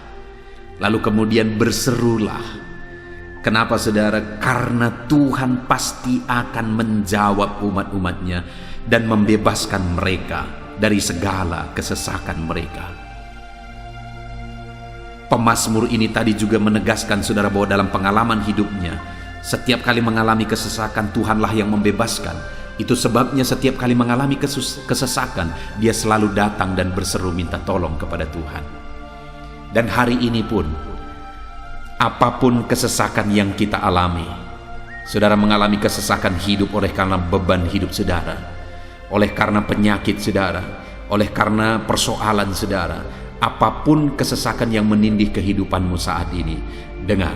Lalu kemudian berserulah. Kenapa, saudara? Karena Tuhan pasti akan menjawab umat-umatnya dan membebaskan mereka dari segala kesesakan mereka. Pemazmur ini tadi juga menegaskan saudara bahwa dalam pengalaman hidupnya, setiap kali mengalami kesesakan, Tuhanlah yang membebaskan. Itu sebabnya setiap kali mengalami kesesakan, dia selalu datang dan berseru minta tolong kepada Tuhan. Dan hari ini pun, apapun kesesakan yang kita alami, saudara mengalami kesesakan hidup oleh karena beban hidup saudara, oleh karena penyakit saudara, oleh karena persoalan saudara, apapun kesesakan yang menindih kehidupanmu saat ini, dengar,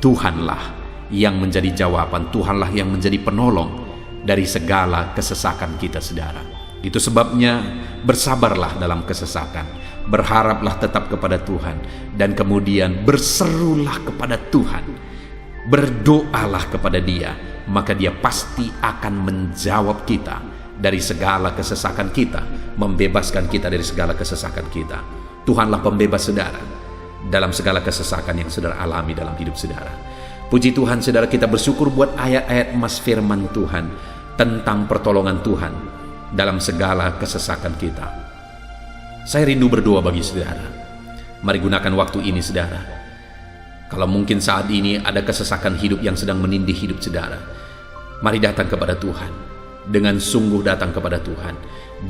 Tuhanlah yang menjadi jawaban, Tuhanlah yang menjadi penolong dari segala kesesakan kita saudara. Itu sebabnya bersabarlah dalam kesesakan, berharaplah tetap kepada Tuhan, dan kemudian berserulah kepada Tuhan, berdoalah kepada Dia, maka Dia pasti akan menjawab kita dari segala kesesakan kita, membebaskan kita dari segala kesesakan kita. Tuhanlah pembebas saudara dalam segala kesesakan yang saudara alami dalam hidup saudara. Puji Tuhan saudara, kita bersyukur buat ayat-ayat emas firman Tuhan tentang pertolongan Tuhan dalam segala kesesakan kita. Saya rindu berdoa bagi saudara. Mari gunakan waktu ini saudara. Kalau mungkin saat ini ada kesesakan hidup yang sedang menindih hidup saudara, mari datang kepada Tuhan. Dengan sungguh datang kepada Tuhan.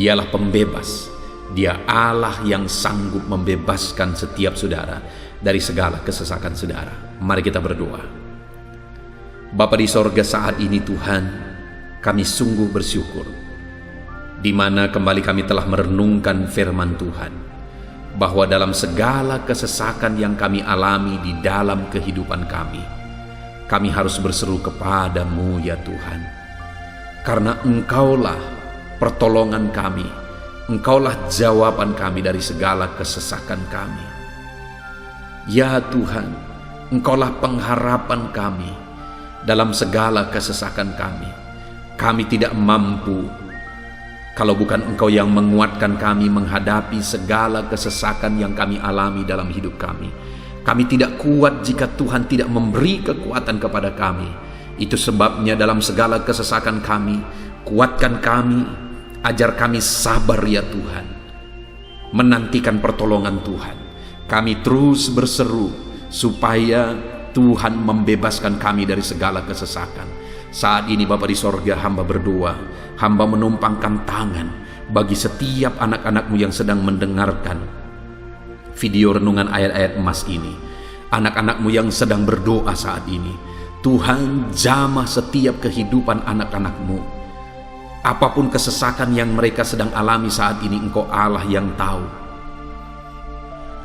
Dialah pembebas. Dia Allah yang sanggup membebaskan setiap saudara dari segala kesesakan saudara. Mari kita berdoa. Bapa di sorga, saat ini Tuhan, kami sungguh bersyukur di mana kembali kami telah merenungkan firman Tuhan, bahwa dalam segala kesesakan yang kami alami di dalam kehidupan kami harus berseru kepadamu ya Tuhan, karena Engkaulah pertolongan kami, Engkaulah jawaban kami dari segala kesesakan kami. Ya Tuhan, Engkaulah pengharapan kami dalam segala kesesakan kami. Kami tidak mampu kalau bukan Engkau yang menguatkan kami menghadapi segala kesesakan yang kami alami dalam hidup kami. Kami tidak kuat jika Tuhan tidak memberi kekuatan kepada kami. Itu sebabnya dalam segala kesesakan kami, kuatkan kami, ajar kami sabar ya Tuhan, menantikan pertolongan Tuhan. Kami terus berseru supaya Tuhan membebaskan kami dari segala kesesakan. Saat ini Bapa di sorga, hamba berdoa, hamba menumpangkan tangan bagi setiap anak-anak-Mu yang sedang mendengarkan video renungan ayat-ayat emas ini. Anak-anak-Mu yang sedang berdoa saat ini, Tuhan jamah setiap kehidupan anak-anak-Mu. Apapun kesesakan yang mereka sedang alami saat ini, Engkau Allah yang tahu,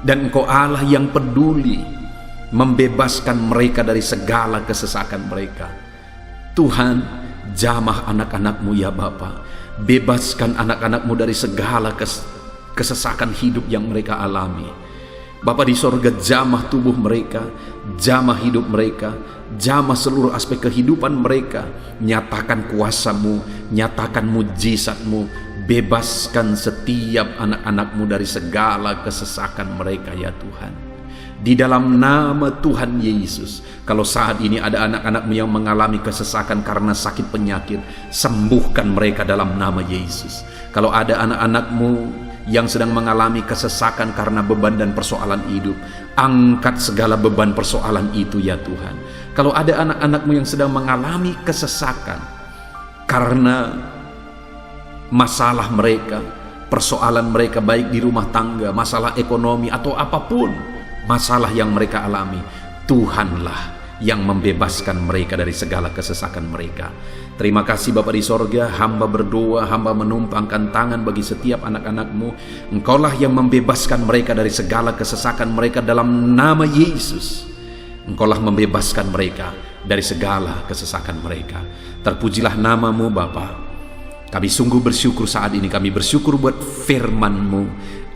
dan Engkau Allah yang peduli membebaskan mereka dari segala kesesakan mereka. Tuhan, jamah anak-anak-Mu ya Bapa, bebaskan anak-anak-Mu dari segala kesesakan hidup yang mereka alami. Bapa di sorga, jamah tubuh mereka, jamah hidup mereka, jamah seluruh aspek kehidupan mereka. Nyatakan kuasa-Mu, nyatakan mujizat-Mu, bebaskan setiap anak-anak-Mu dari segala kesesakan mereka ya Tuhan. Di dalam nama Tuhan Yesus, kalau saat ini ada anak-anak-Mu yang mengalami kesesakan karena sakit penyakit, sembuhkan mereka dalam nama Yesus. Kalau ada anak-anak-Mu yang sedang mengalami kesesakan karena beban dan persoalan hidup, angkat segala beban persoalan itu ya Tuhan. Kalau ada anak-anak-Mu yang sedang mengalami kesesakan karena masalah mereka, persoalan mereka baik di rumah tangga, masalah ekonomi atau apapun masalah yang mereka alami, Tuhanlah yang membebaskan mereka dari segala kesesakan mereka. Terima kasih Bapa di sorga, hamba berdoa, hamba menumpangkan tangan bagi setiap anak-anak-Mu. Engkaulah yang membebaskan mereka dari segala kesesakan mereka dalam nama Yesus. Engkaulah membebaskan mereka dari segala kesesakan mereka. Terpujilah nama-Mu Bapa. Kami sungguh bersyukur saat ini, kami bersyukur buat firman-Mu,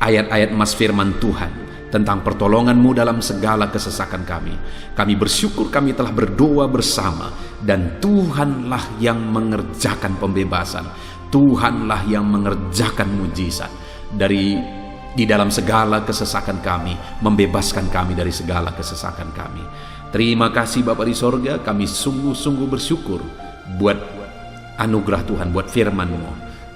ayat-ayat emas firman Tuhan tentang pertolongan-Mu dalam segala kesesakan kami. Kami bersyukur kami telah berdoa bersama, dan Tuhanlah yang mengerjakan pembebasan, Tuhanlah yang mengerjakan mujizat di dalam segala kesesakan kami, membebaskan kami dari segala kesesakan kami. Terima kasih Bapa di sorga, kami sungguh-sungguh bersyukur buat anugerah Tuhan, buat firman-Mu,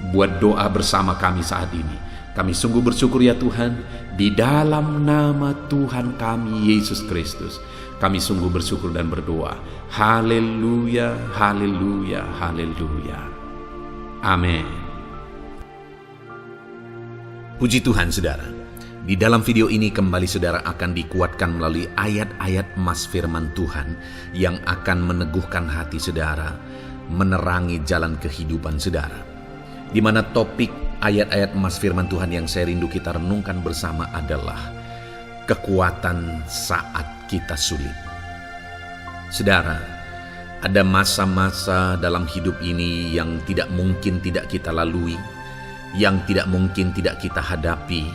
buat doa bersama kami saat ini. Kami sungguh bersyukur ya Tuhan, di dalam nama Tuhan kami Yesus Kristus. Kami sungguh bersyukur dan berdoa. Haleluya, haleluya, haleluya. Amin. Puji Tuhan saudara. Di dalam video ini kembali saudara akan dikuatkan melalui ayat-ayat emas firman Tuhan yang akan meneguhkan hati saudara, menerangi jalan kehidupan saudara. Di mana topik ayat-ayat emas firman Tuhan yang saya rindu kita renungkan bersama adalah kekuatan saat kita sulit. Saudara, ada masa-masa dalam hidup ini yang tidak mungkin tidak kita lalui, yang tidak mungkin tidak kita hadapi,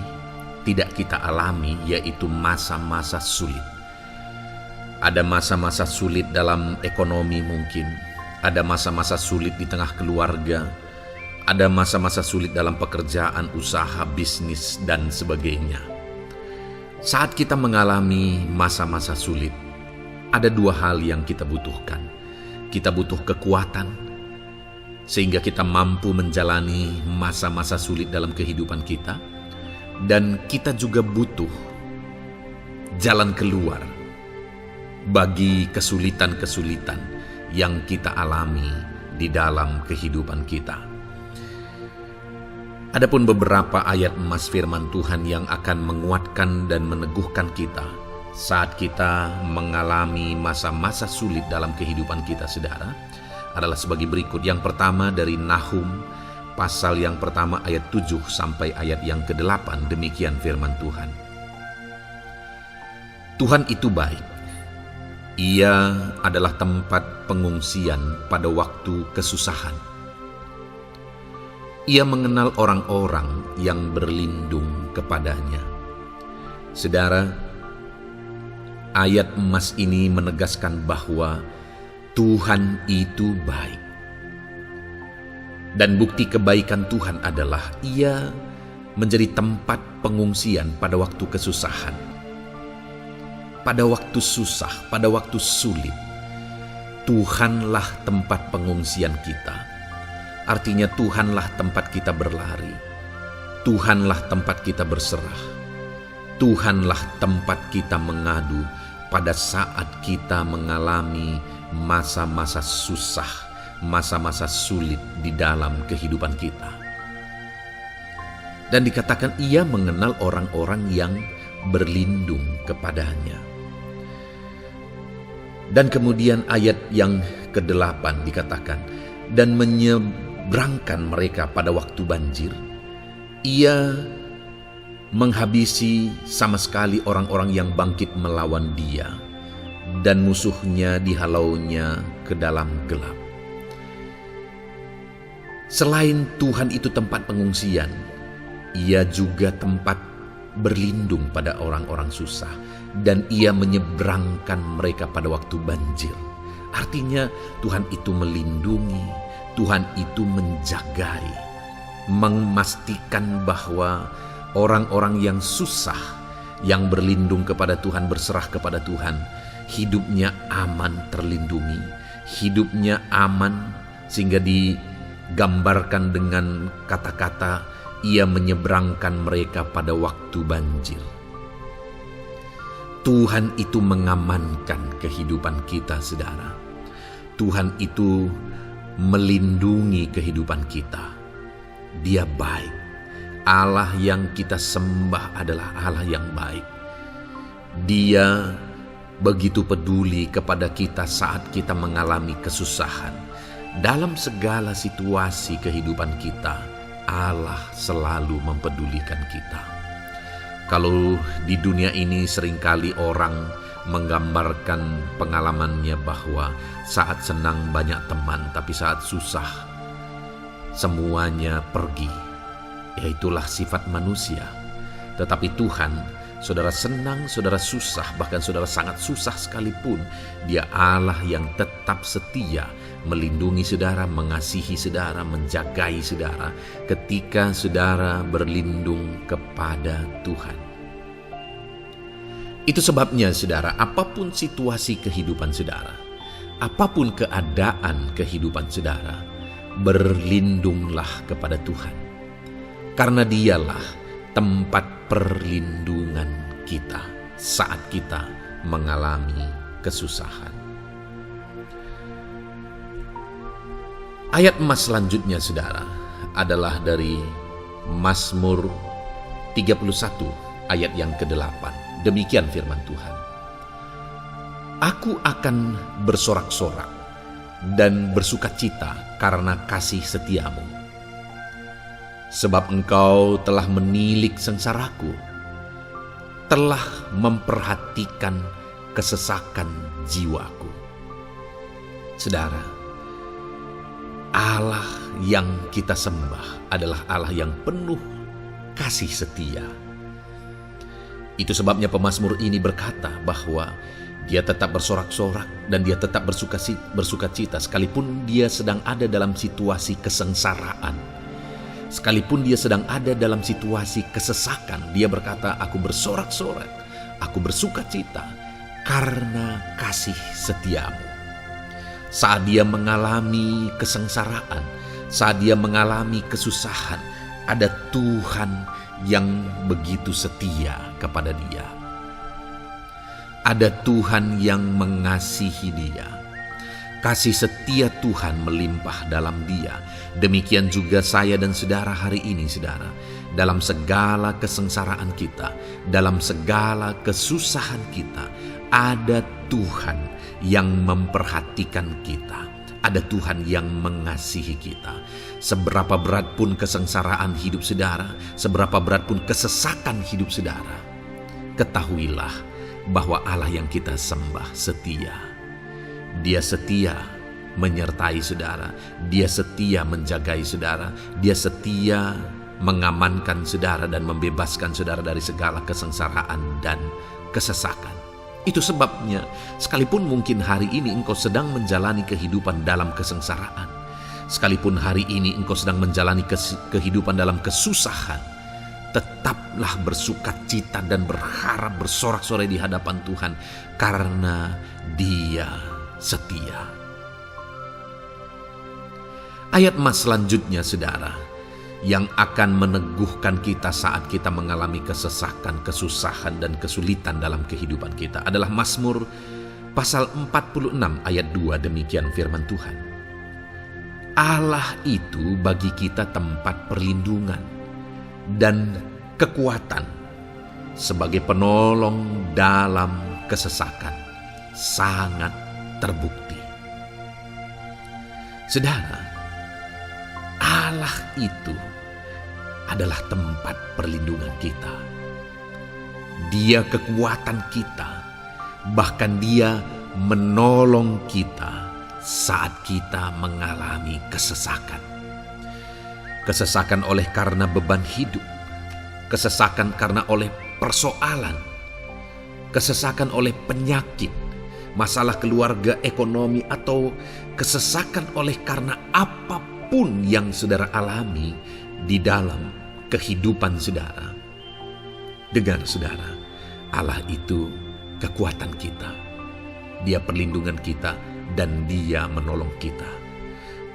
tidak kita alami, yaitu masa-masa sulit. Ada masa-masa sulit dalam ekonomi mungkin, ada masa-masa sulit di tengah keluarga, ada masa-masa sulit dalam pekerjaan, usaha, bisnis, dan sebagainya. Saat kita mengalami masa-masa sulit, ada dua hal yang kita butuhkan. Kita butuh kekuatan, sehingga kita mampu menjalani masa-masa sulit dalam kehidupan kita. Dan kita juga butuh jalan keluar bagi kesulitan-kesulitan yang kita alami di dalam kehidupan kita. Adapun beberapa ayat emas firman Tuhan yang akan menguatkan dan meneguhkan kita saat kita mengalami masa-masa sulit dalam kehidupan kita saudara adalah sebagai berikut. Yang pertama dari Nahum pasal yang pertama ayat 7 sampai ayat yang ke-8, demikian firman Tuhan. Tuhan itu baik. Ia adalah tempat pengungsian pada waktu kesusahan. Ia mengenal orang-orang yang berlindung kepadanya. Saudara, ayat emas ini menegaskan bahwa Tuhan itu baik. Dan bukti kebaikan Tuhan adalah Ia menjadi tempat pengungsian pada waktu kesusahan. Pada waktu susah, pada waktu sulit, Tuhanlah tempat pengungsian kita. Artinya Tuhanlah tempat kita berlari. Tuhanlah tempat kita berserah. Tuhanlah tempat kita mengadu pada saat kita mengalami masa-masa susah, masa-masa sulit di dalam kehidupan kita. Dan dikatakan Ia mengenal orang-orang yang berlindung kepadanya. Dan kemudian ayat yang ke-8 dikatakan, dan menyeberangkan mereka pada waktu banjir. Ia menghabisi sama sekali orang-orang yang bangkit melawan Dia, dan musuhnya dihalaunya ke dalam gelap. Selain Tuhan itu tempat pengungsian, Ia juga tempat berlindung pada orang-orang susah, dan Ia menyeberangkan mereka pada waktu banjir. Artinya Tuhan itu melindungi, Tuhan itu menjagai, memastikan bahwa orang-orang yang susah, yang berlindung kepada Tuhan, berserah kepada Tuhan, hidupnya aman, terlindungi, hidupnya aman, sehingga digambarkan dengan kata-kata Ia menyeberangkan mereka pada waktu banjir. Tuhan itu mengamankan kehidupan kita, saudara. Tuhan itu melindungi kehidupan kita. Dia baik. Allah yang kita sembah adalah Allah yang baik. Dia begitu peduli kepada kita saat kita mengalami kesusahan. Dalam segala situasi kehidupan kita, Allah selalu mempedulikan kita. Kalau di dunia ini seringkali orang menggambarkan pengalamannya bahwa saat senang banyak teman, tapi saat susah semuanya pergi. Ya, itulah sifat manusia. Tetapi Tuhan, saudara senang, saudara susah, bahkan saudara sangat susah sekalipun, Dia Allah yang tetap setia melindungi saudara, mengasihi saudara, menjagai saudara ketika saudara berlindung kepada Tuhan. Itu sebabnya saudara, apapun situasi kehidupan saudara, apapun keadaan kehidupan saudara, berlindunglah kepada Tuhan. Karena Dialah tempat perlindungan kita saat kita mengalami kesusahan. Ayat emas selanjutnya, saudara, adalah dari Mazmur 31 ayat yang ke-8. Demikian firman Tuhan. Aku akan bersorak-sorak dan bersukacita karena kasih setiamu. Sebab engkau telah menilik sengsaraku, telah memperhatikan kesesakan jiwaku. Saudara, Allah yang kita sembah adalah Allah yang penuh kasih setia. Itu sebabnya pemazmur ini berkata bahwa dia tetap bersorak-sorak dan dia tetap bersukacita sekalipun dia sedang ada dalam situasi kesengsaraan. Sekalipun dia sedang ada dalam situasi kesesakan, dia berkata, aku bersorak-sorak, aku bersukacita karena kasih setiamu. Saat dia mengalami kesengsaraan, saat dia mengalami kesusahan, ada Tuhan yang begitu setia kepada dia. Ada Tuhan yang mengasihi dia. Kasih setia Tuhan melimpah dalam dia. Demikian juga saya dan saudara hari ini, saudara. Dalam segala kesengsaraan kita, dalam segala kesusahan kita, ada Tuhan yang memperhatikan kita. Ada Tuhan yang mengasihi kita. Seberapa berat pun kesengsaraan hidup saudara, seberapa berat pun kesesakan hidup saudara, ketahuilah bahwa Allah yang kita sembah setia. Dia setia menyertai saudara, dia setia menjagai saudara, dia setia mengamankan saudara dan membebaskan saudara dari segala kesengsaraan dan kesesakan. Itu sebabnya sekalipun mungkin hari ini engkau sedang menjalani kehidupan dalam kesengsaraan, sekalipun hari ini engkau sedang menjalani kehidupan dalam kesusahan, tetaplah bersukacita dan berharap bersorak-sorai di hadapan Tuhan karena Dia setia. Ayat emas selanjutnya, saudara, yang akan meneguhkan kita saat kita mengalami kesesakan, kesusahan, dan kesulitan dalam kehidupan kita adalah Mazmur pasal 46 ayat 2. Demikian firman Tuhan. Allah itu bagi kita tempat perlindungan dan kekuatan sebagai penolong dalam kesesakan, sangat terbukti. Saudara, Allah itu adalah tempat perlindungan kita. Dia kekuatan kita, bahkan Dia menolong kita saat kita mengalami kesesakan. Kesesakan oleh karena beban hidup, kesesakan karena oleh persoalan, kesesakan oleh penyakit, masalah keluarga, ekonomi, atau kesesakan oleh karena apapun yang saudara alami di dalam kehidupan saudara. Dengar saudara, Allah itu kekuatan kita. Dia perlindungan kita dan Dia menolong kita.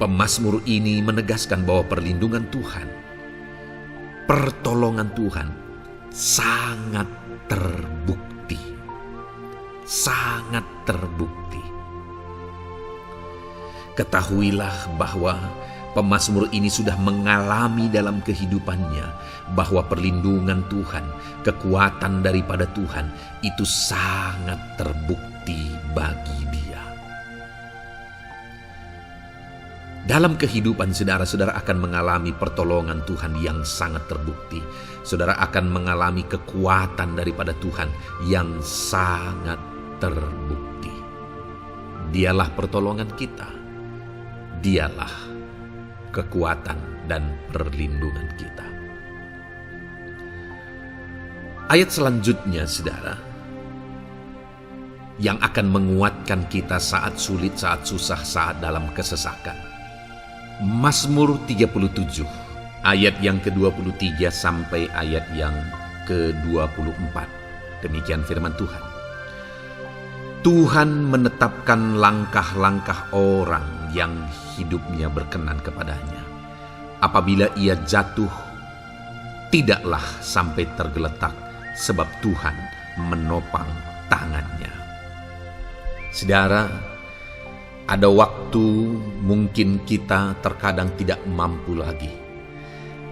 Pemazmur ini menegaskan bahwa perlindungan Tuhan, pertolongan Tuhan sangat terbukti. Sangat terbukti. Ketahuilah bahwa pemazmur ini sudah mengalami dalam kehidupannya bahwa perlindungan Tuhan, kekuatan daripada Tuhan itu sangat terbukti bagi dia. Dalam kehidupan saudara-saudara akan mengalami pertolongan Tuhan yang sangat terbukti. Saudara akan mengalami kekuatan daripada Tuhan yang sangat terbukti. Dialah pertolongan kita. Dialah kekuatan dan perlindungan kita. Ayat selanjutnya, saudara, yang akan menguatkan kita saat sulit, saat susah, saat dalam kesesakan. Mazmur 37 ayat yang ke-23 sampai ayat yang ke-24. Demikian firman Tuhan. Tuhan menetapkan langkah-langkah orang yang hidupnya berkenan kepadanya. Apabila ia jatuh, tidaklah sampai tergeletak sebab Tuhan menopang tangannya. Saudara, ada waktu mungkin kita terkadang tidak mampu lagi.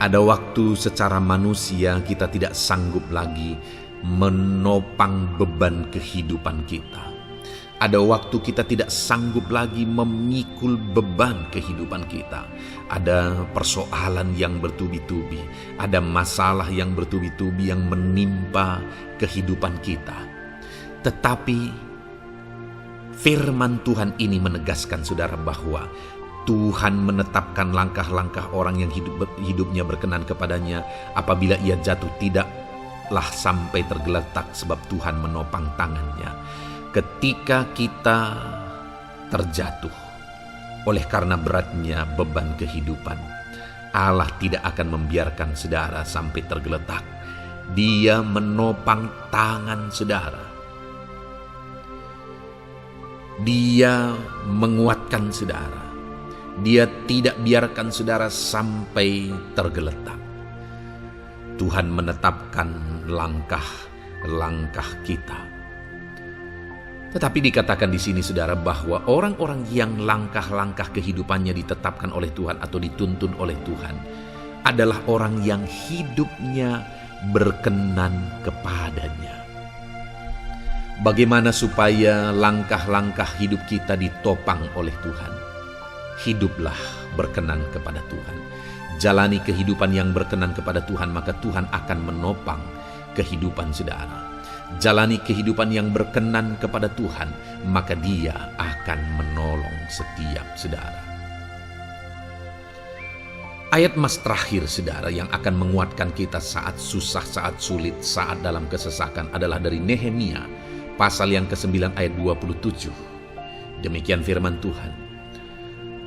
Ada waktu secara manusia kita tidak sanggup lagi menopang beban kehidupan kita. Ada waktu kita tidak sanggup lagi memikul beban kehidupan kita. Ada persoalan yang bertubi-tubi, ada masalah yang bertubi-tubi yang menimpa kehidupan kita. Tetapi firman Tuhan ini menegaskan saudara bahwa Tuhan menetapkan langkah-langkah orang yang hidupnya berkenan kepadanya. Apabila ia jatuh, tidaklah sampai tergeletak sebab Tuhan menopang tangannya. Ketika kita terjatuh oleh karena beratnya beban kehidupan, Allah tidak akan membiarkan saudara sampai tergeletak. Dia menopang tangan saudara. Dia menguatkan saudara. Dia tidak biarkan saudara sampai tergeletak. Tuhan menetapkan langkah-langkah kita. Tetapi dikatakan di sini saudara bahwa orang-orang yang langkah-langkah kehidupannya ditetapkan oleh Tuhan atau dituntun oleh Tuhan adalah orang yang hidupnya berkenan kepadanya. Bagaimana supaya langkah-langkah hidup kita ditopang oleh Tuhan? Hiduplah berkenan kepada Tuhan. Jalani kehidupan yang berkenan kepada Tuhan, maka Tuhan akan menopang kehidupan saudara. Jalani kehidupan yang berkenan kepada Tuhan, maka Dia akan menolong setiap saudara. Ayat mas terakhir saudara yang akan menguatkan kita saat susah, saat sulit, saat dalam kesesakan adalah dari Nehemia pasal yang ke-9 ayat 27. Demikian firman Tuhan.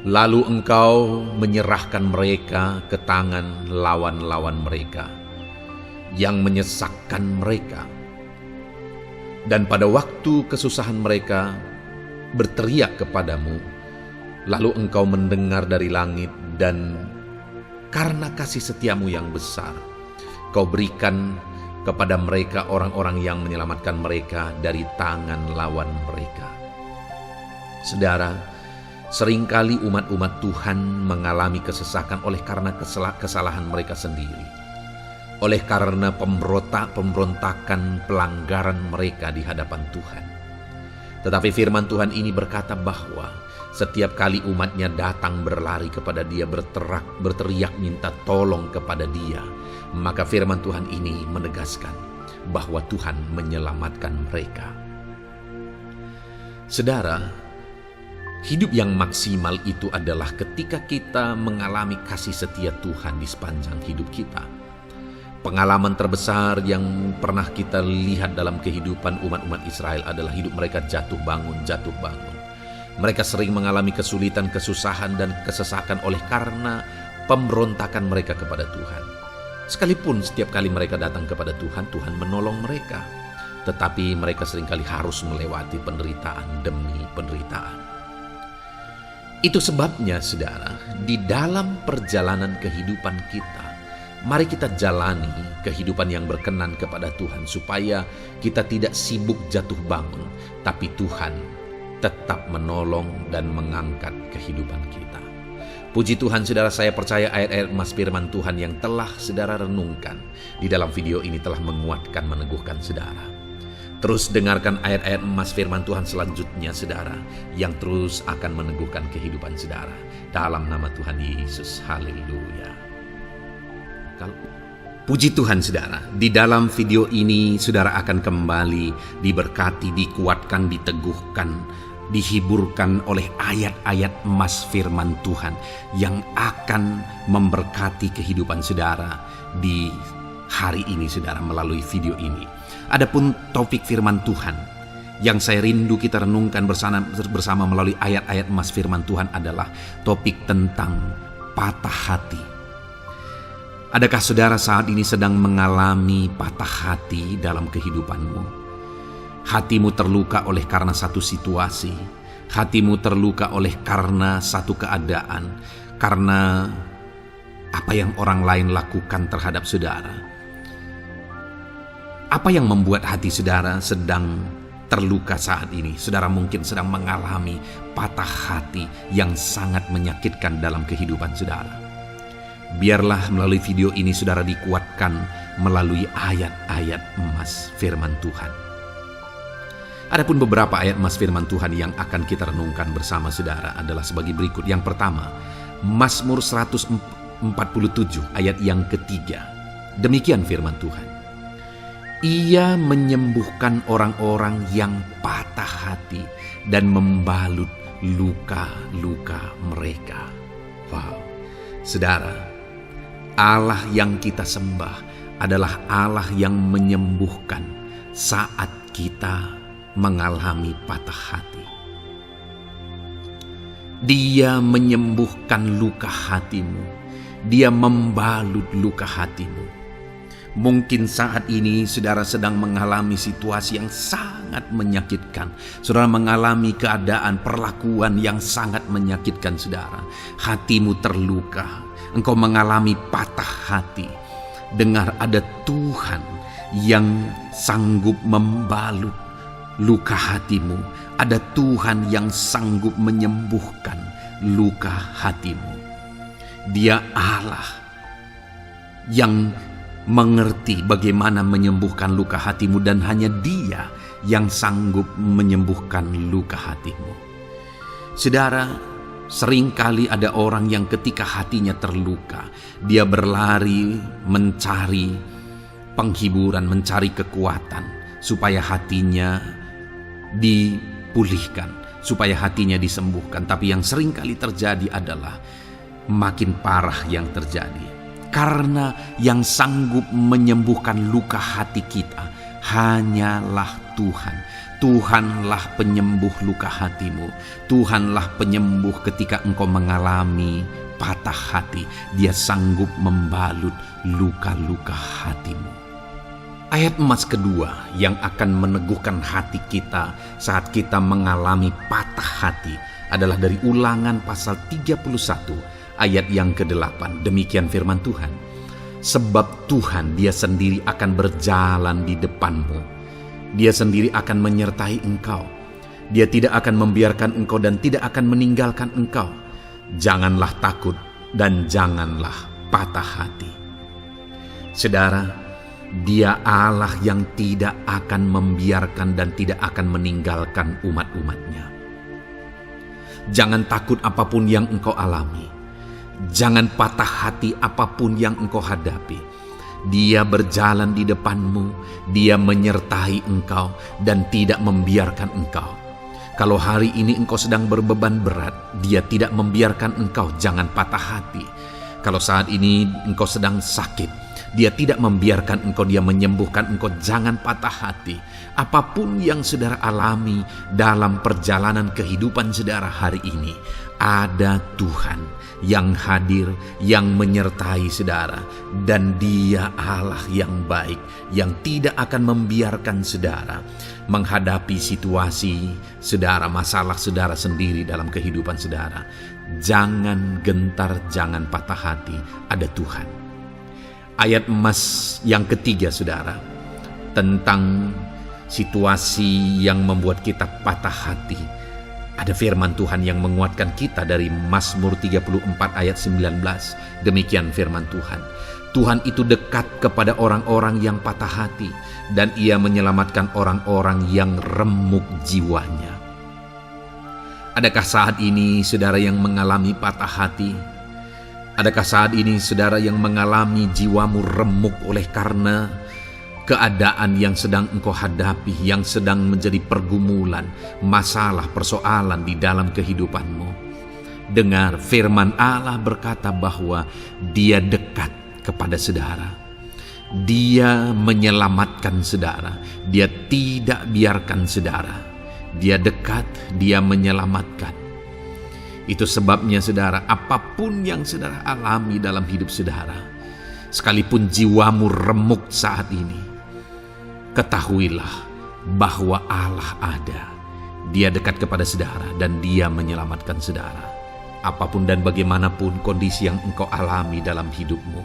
Lalu engkau menyerahkan mereka ke tangan lawan-lawan mereka yang menyesakkan mereka. Dan pada waktu kesusahan mereka berteriak kepadamu, lalu engkau mendengar dari langit, dan karena kasih setiamu yang besar, kau berikan kepada mereka orang-orang yang menyelamatkan mereka dari tangan lawan mereka. Saudara, seringkali umat-umat Tuhan mengalami kesesakan oleh karena kesalahan mereka sendiri. Oleh karena pemberontakan, pelanggaran mereka di hadapan Tuhan. Tetapi firman Tuhan ini berkata bahwa setiap kali umatnya datang berlari kepada Dia, berteriak minta tolong kepada Dia, maka firman Tuhan ini menegaskan bahwa Tuhan menyelamatkan mereka. Saudara, hidup yang maksimal itu adalah ketika kita mengalami kasih setia Tuhan di sepanjang hidup kita. Pengalaman terbesar yang pernah kita lihat dalam kehidupan umat-umat Israel adalah hidup mereka jatuh bangun. Mereka sering mengalami kesulitan, kesusahan, dan kesesakan oleh karena pemberontakan mereka kepada Tuhan. Sekalipun setiap kali mereka datang kepada Tuhan, Tuhan menolong mereka. Tetapi mereka seringkali harus melewati penderitaan demi penderitaan. Itu sebabnya, saudara, di dalam perjalanan kehidupan kita, mari kita jalani kehidupan yang berkenan kepada Tuhan supaya kita tidak sibuk jatuh bangun, tapi Tuhan tetap menolong dan mengangkat kehidupan kita. Puji Tuhan saudara, saya percaya ayat-ayat emas firman Tuhan yang telah saudara renungkan di dalam video ini telah menguatkan, meneguhkan saudara. Terus dengarkan ayat-ayat emas firman Tuhan selanjutnya saudara, yang terus akan meneguhkan kehidupan saudara. Dalam nama Tuhan Yesus, haleluya. Puji Tuhan saudara, di dalam video ini saudara akan kembali diberkati, dikuatkan, diteguhkan, dihiburkan oleh ayat-ayat emas firman Tuhan yang akan memberkati kehidupan saudara di hari ini saudara melalui video ini. Adapun topik firman Tuhan yang saya rindu kita renungkan bersama melalui ayat-ayat emas firman Tuhan adalah topik tentang patah hati. Adakah saudara saat ini sedang mengalami patah hati dalam kehidupanmu? Hatimu terluka oleh karena satu situasi. Hatimu terluka oleh karena satu keadaan. Karena apa yang orang lain lakukan terhadap saudara? Apa yang membuat hati saudara sedang terluka saat ini? Saudara mungkin sedang mengalami patah hati yang sangat menyakitkan dalam kehidupan saudara. Biarlah melalui video ini saudara dikuatkan melalui ayat-ayat emas firman Tuhan. Adapun beberapa ayat emas firman Tuhan yang akan kita renungkan bersama saudara adalah sebagai berikut. Yang pertama, Mazmur 147 ayat yang ketiga. Demikian firman Tuhan. Ia menyembuhkan orang-orang yang patah hati dan membalut luka-luka mereka. Wow, saudara, Allah yang kita sembah adalah Allah yang menyembuhkan saat kita mengalami patah hati. Dia menyembuhkan luka hatimu. Dia membalut luka hatimu. Mungkin saat ini saudara sedang mengalami situasi yang sangat menyakitkan. Saudara mengalami keadaan perlakuan yang sangat menyakitkan saudara. Hatimu terluka. Engkau mengalami patah hati. Dengar, ada Tuhan yang sanggup membalut luka hatimu. Ada Tuhan yang sanggup menyembuhkan luka hatimu. Dia Allah yang mengerti bagaimana menyembuhkan luka hatimu, dan hanya Dia yang sanggup menyembuhkan luka hatimu. Saudara, seringkali ada orang yang ketika hatinya terluka, dia berlari mencari penghiburan, mencari kekuatan supaya hatinya dipulihkan, supaya hatinya disembuhkan. Tapi yang seringkali terjadi adalah makin parah yang terjadi. Karena yang sanggup menyembuhkan luka hati kita hanyalah Tuhan. Tuhanlah penyembuh luka hatimu. Tuhanlah penyembuh ketika engkau mengalami patah hati. Dia sanggup membalut luka-luka hatimu. Ayat emas kedua yang akan meneguhkan hati kita saat kita mengalami patah hati adalah dari Ulangan pasal 31 ayat yang ke-8. Demikian firman Tuhan. Sebab Tuhan Dia sendiri akan berjalan di depanmu. Dia sendiri akan menyertai engkau. Dia tidak akan membiarkan engkau dan tidak akan meninggalkan engkau. Janganlah takut dan janganlah patah hati. Saudara, Dia Allah yang tidak akan membiarkan dan tidak akan meninggalkan umat-umatnya. Jangan takut apapun yang engkau alami. Jangan patah hati apapun yang engkau hadapi. Dia berjalan di depanmu. Dia menyertai engkau dan tidak membiarkan engkau. Kalau hari ini engkau sedang berbeban berat, Dia tidak membiarkan engkau. Jangan patah hati. Kalau saat ini engkau sedang sakit, Dia tidak membiarkan engkau. Dia menyembuhkan engkau. Jangan patah hati. Apapun yang saudara alami dalam perjalanan kehidupan saudara hari ini, ada Tuhan yang hadir, yang menyertai saudara. Dan Dia Allah yang baik, yang tidak akan membiarkan saudara menghadapi situasi saudara, masalah saudara sendiri dalam kehidupan saudara. Jangan gentar, jangan patah hati, ada Tuhan. Ayat emas yang ketiga saudara, tentang situasi yang membuat kita patah hati. Ada firman Tuhan yang menguatkan kita dari Mazmur 34 ayat 19. Demikian firman Tuhan. Tuhan itu dekat kepada orang-orang yang patah hati, dan Ia menyelamatkan orang-orang yang remuk jiwanya. Adakah saat ini saudara yang mengalami patah hati? Adakah saat ini saudara yang mengalami jiwamu remuk oleh karena keadaan yang sedang engkau hadapi, yang sedang menjadi pergumulan, masalah, persoalan di dalam kehidupanmu? Dengar, firman Allah berkata bahwa Dia dekat kepada saudara. Dia menyelamatkan saudara. Dia tidak biarkan saudara. Dia dekat, Dia menyelamatkan. Itu sebabnya saudara, apapun yang saudara alami dalam hidup saudara, sekalipun jiwamu remuk saat ini, ketahuilah bahwa Allah ada. Dia dekat kepada saudara dan Dia menyelamatkan saudara. apapun dan bagaimanapun kondisi yang engkau alami dalam hidupmu,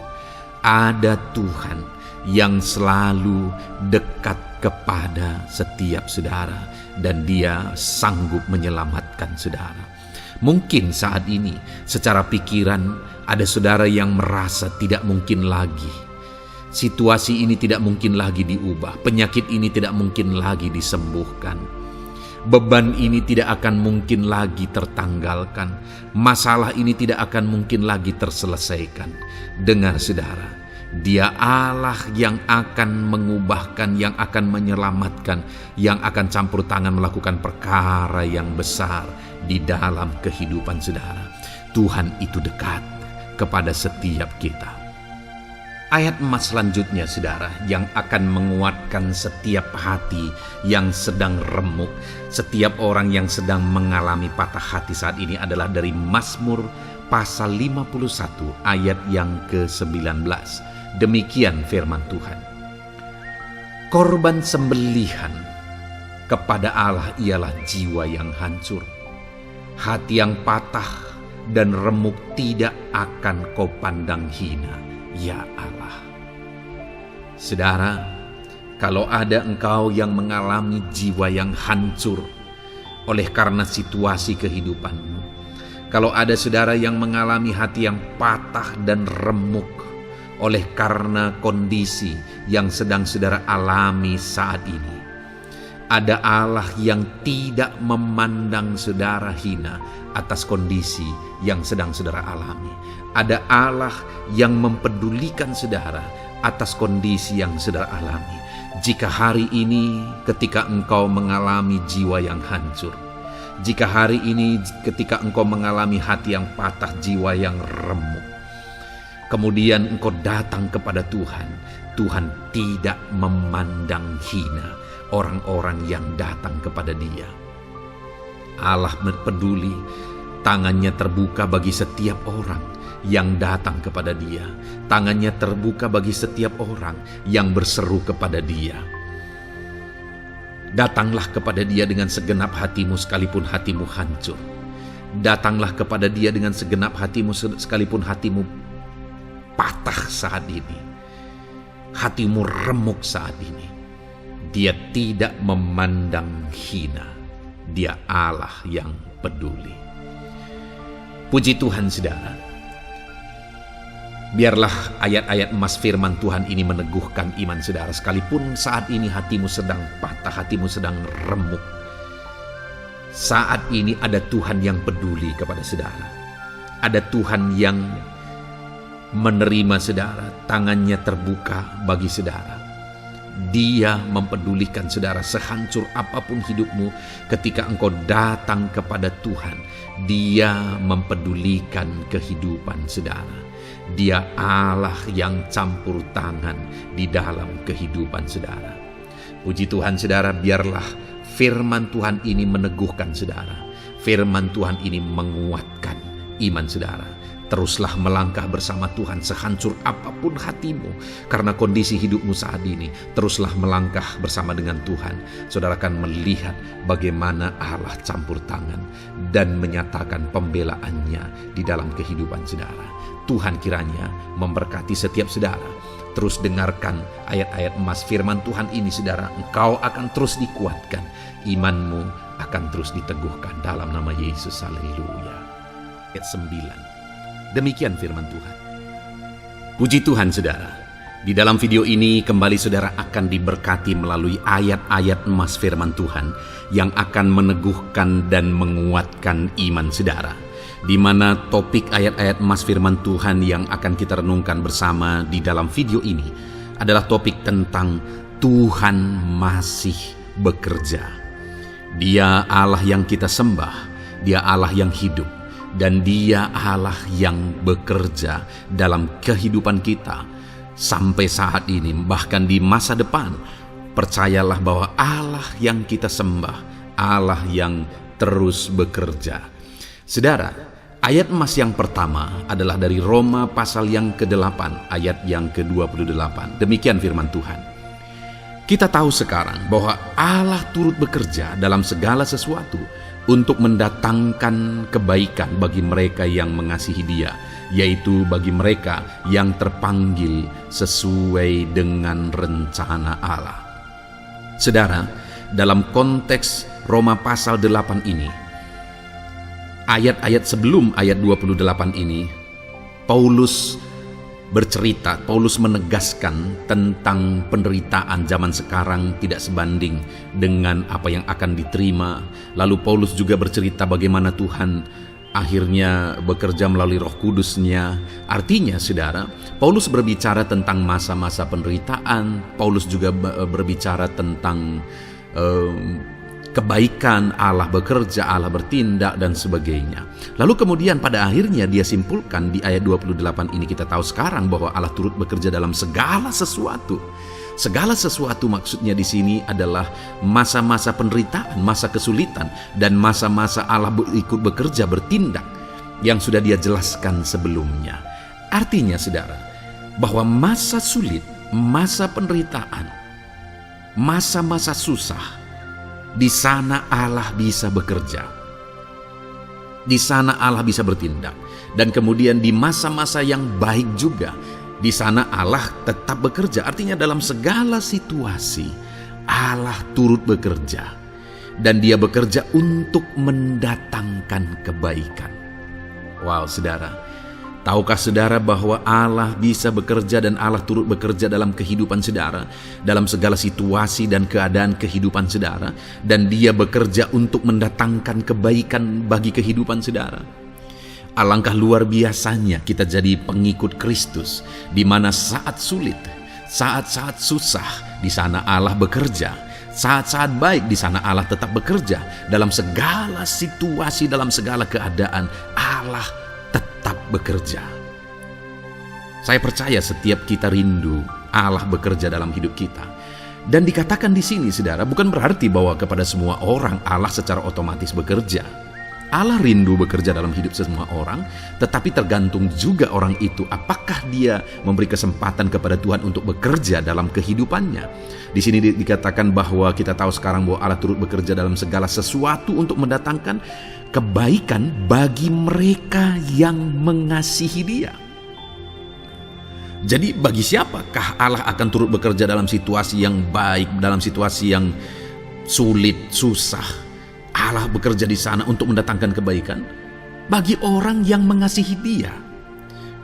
ada Tuhan yang selalu dekat kepada setiap saudara dan Dia sanggup menyelamatkan saudara. Mungkin saat ini secara pikiran ada saudara yang merasa tidak mungkin lagi. Situasi ini tidak mungkin lagi diubah, penyakit ini tidak mungkin lagi disembuhkan. Beban ini tidak akan mungkin lagi tertanggalkan. Masalah ini tidak akan mungkin lagi terselesaikan. Dengar saudara, Dia Allah yang akan mengubahkan, yang akan menyelamatkan, yang akan campur tangan melakukan perkara yang besar di dalam kehidupan saudara. Tuhan itu dekat kepada setiap kita. Ayat emas selanjutnya saudara, yang akan menguatkan setiap hati yang sedang remuk, setiap orang yang sedang mengalami patah hati saat ini adalah dari Mazmur pasal 51 ayat yang ke-19. Demikian firman Tuhan. Korban sembelihan kepada Allah ialah jiwa yang hancur. Hati yang patah dan remuk tidak akan kau pandang hina, ya Allah. Saudara, kalau ada engkau yang mengalami jiwa yang hancur oleh karena situasi kehidupanmu, kalau ada saudara yang mengalami hati yang patah dan remuk oleh karena kondisi yang sedang saudara alami saat ini, ada Allah yang tidak memandang saudara hina atas kondisi yang sedang saudara alami. Ada Allah yang mempedulikan saudara atas kondisi yang saudara alami. Jika hari ini ketika engkau mengalami jiwa yang hancur, jika hari ini ketika engkau mengalami hati yang patah, jiwa yang remuk, kemudian engkau datang kepada Tuhan, Tuhan tidak memandang hina orang-orang yang datang kepada Dia. Allah peduli, tangannya terbuka bagi setiap orang yang datang kepada Dia. Tangannya terbuka bagi setiap orang yang berseru kepada Dia. Datanglah kepada Dia dengan segenap hatimu sekalipun hatimu hancur. Datanglah kepada Dia dengan segenap hatimu sekalipun hatimu patah saat ini, hatimu remuk saat ini. Dia tidak memandang hina. Dia Allah yang peduli. Puji Tuhan saudara. Biarlah ayat-ayat emas firman Tuhan ini meneguhkan iman saudara. Sekalipun saat ini hatimu sedang patah, hatimu sedang remuk, saat ini ada Tuhan yang peduli kepada saudara. Ada Tuhan yang menerima saudara, tangannya terbuka bagi saudara. Dia mempedulikan saudara sehancur apapun hidupmu. Ketika engkau datang kepada Tuhan, Dia mempedulikan kehidupan saudara. Dia Allah yang campur tangan di dalam kehidupan saudara. Puji Tuhan saudara, biarlah firman Tuhan ini meneguhkan saudara. Firman Tuhan ini menguatkan iman saudara. Teruslah melangkah bersama Tuhan sehancur apapun hatimu karena kondisi hidupmu saat ini. Teruslah melangkah bersama dengan Tuhan. Saudara akan melihat bagaimana Allah campur tangan dan menyatakan pembelaannya di dalam kehidupan saudara. Tuhan kiranya memberkati setiap saudara. Terus dengarkan ayat-ayat emas firman Tuhan ini saudara. Engkau akan terus dikuatkan. Imanmu akan terus diteguhkan dalam nama Yesus. Haleluya. Ayat 9. Demikian firman Tuhan. Puji Tuhan saudara. Di dalam video ini kembali saudara akan diberkati melalui ayat-ayat emas firman Tuhan yang akan meneguhkan dan menguatkan iman saudara. Di mana topik ayat-ayat emas firman Tuhan yang akan kita renungkan bersama di dalam video ini adalah topik tentang Tuhan masih bekerja. Dia Allah yang kita sembah, Dia Allah yang hidup. Dan Dia Allah yang bekerja dalam kehidupan kita sampai saat ini, bahkan di masa depan. Percayalah bahwa Allah yang kita sembah, Allah yang terus bekerja. Saudara, ayat emas yang pertama adalah dari Roma pasal yang ke-8 ayat yang ke-28. Demikian firman Tuhan. Kita tahu sekarang bahwa Allah turut bekerja dalam segala sesuatu untuk mendatangkan kebaikan bagi mereka yang mengasihi Dia, yaitu bagi mereka yang terpanggil sesuai dengan rencana Allah. Saudara, dalam konteks Roma pasal 8 ini, ayat-ayat sebelum ayat 28 ini, Paulus menegaskan tentang penderitaan zaman sekarang tidak sebanding dengan apa yang akan diterima. Lalu Paulus juga bercerita bagaimana Tuhan akhirnya bekerja melalui Roh Kudus-Nya. Artinya, saudara, Paulus berbicara tentang masa-masa penderitaan. Paulus juga berbicara tentang kebaikan, Allah bekerja, Allah bertindak, dan sebagainya. Lalu kemudian pada akhirnya dia simpulkan di ayat 28 ini, kita tahu sekarang bahwa Allah turut bekerja dalam segala sesuatu. Segala sesuatu maksudnya di sini adalah masa-masa penderitaan, masa kesulitan, dan masa-masa Allah ikut bekerja, bertindak, yang sudah dia jelaskan sebelumnya. Artinya, saudara, bahwa masa sulit, masa penderitaan, masa-masa susah, di sana Allah bisa bekerja. Di sana Allah bisa bertindak. Dan kemudian di masa-masa yang baik juga, di sana Allah tetap bekerja. Artinya dalam segala situasi Allah turut bekerja. Dan Dia bekerja untuk mendatangkan kebaikan. Wow, saudara. Tahukah saudara bahwa Allah bisa bekerja dan Allah turut bekerja dalam kehidupan saudara, dalam segala situasi dan keadaan kehidupan saudara, dan Dia bekerja untuk mendatangkan kebaikan bagi kehidupan saudara? Alangkah luar biasanya kita jadi pengikut Kristus, di mana saat sulit, saat-saat susah, di sana Allah bekerja. Saat-saat baik, di sana Allah tetap bekerja. Dalam segala situasi, dalam segala keadaan, Allah tetap bekerja. Saya percaya setiap kita rindu Allah bekerja dalam hidup kita. Dan dikatakan di sini, saudara, bukan berarti bahwa kepada semua orang Allah secara otomatis bekerja. Allah rindu bekerja dalam hidup semua orang, tetapi tergantung juga orang itu apakah dia memberi kesempatan kepada Tuhan untuk bekerja dalam kehidupannya. Di sini dikatakan bahwa kita tahu sekarang bahwa Allah turut bekerja dalam segala sesuatu untuk mendatangkan kebaikan bagi mereka yang mengasihi Dia. Jadi bagi siapakah Allah akan turut bekerja dalam situasi yang baik, dalam situasi yang sulit, susah? Allah bekerja di sana untuk mendatangkan kebaikan bagi orang yang mengasihi Dia.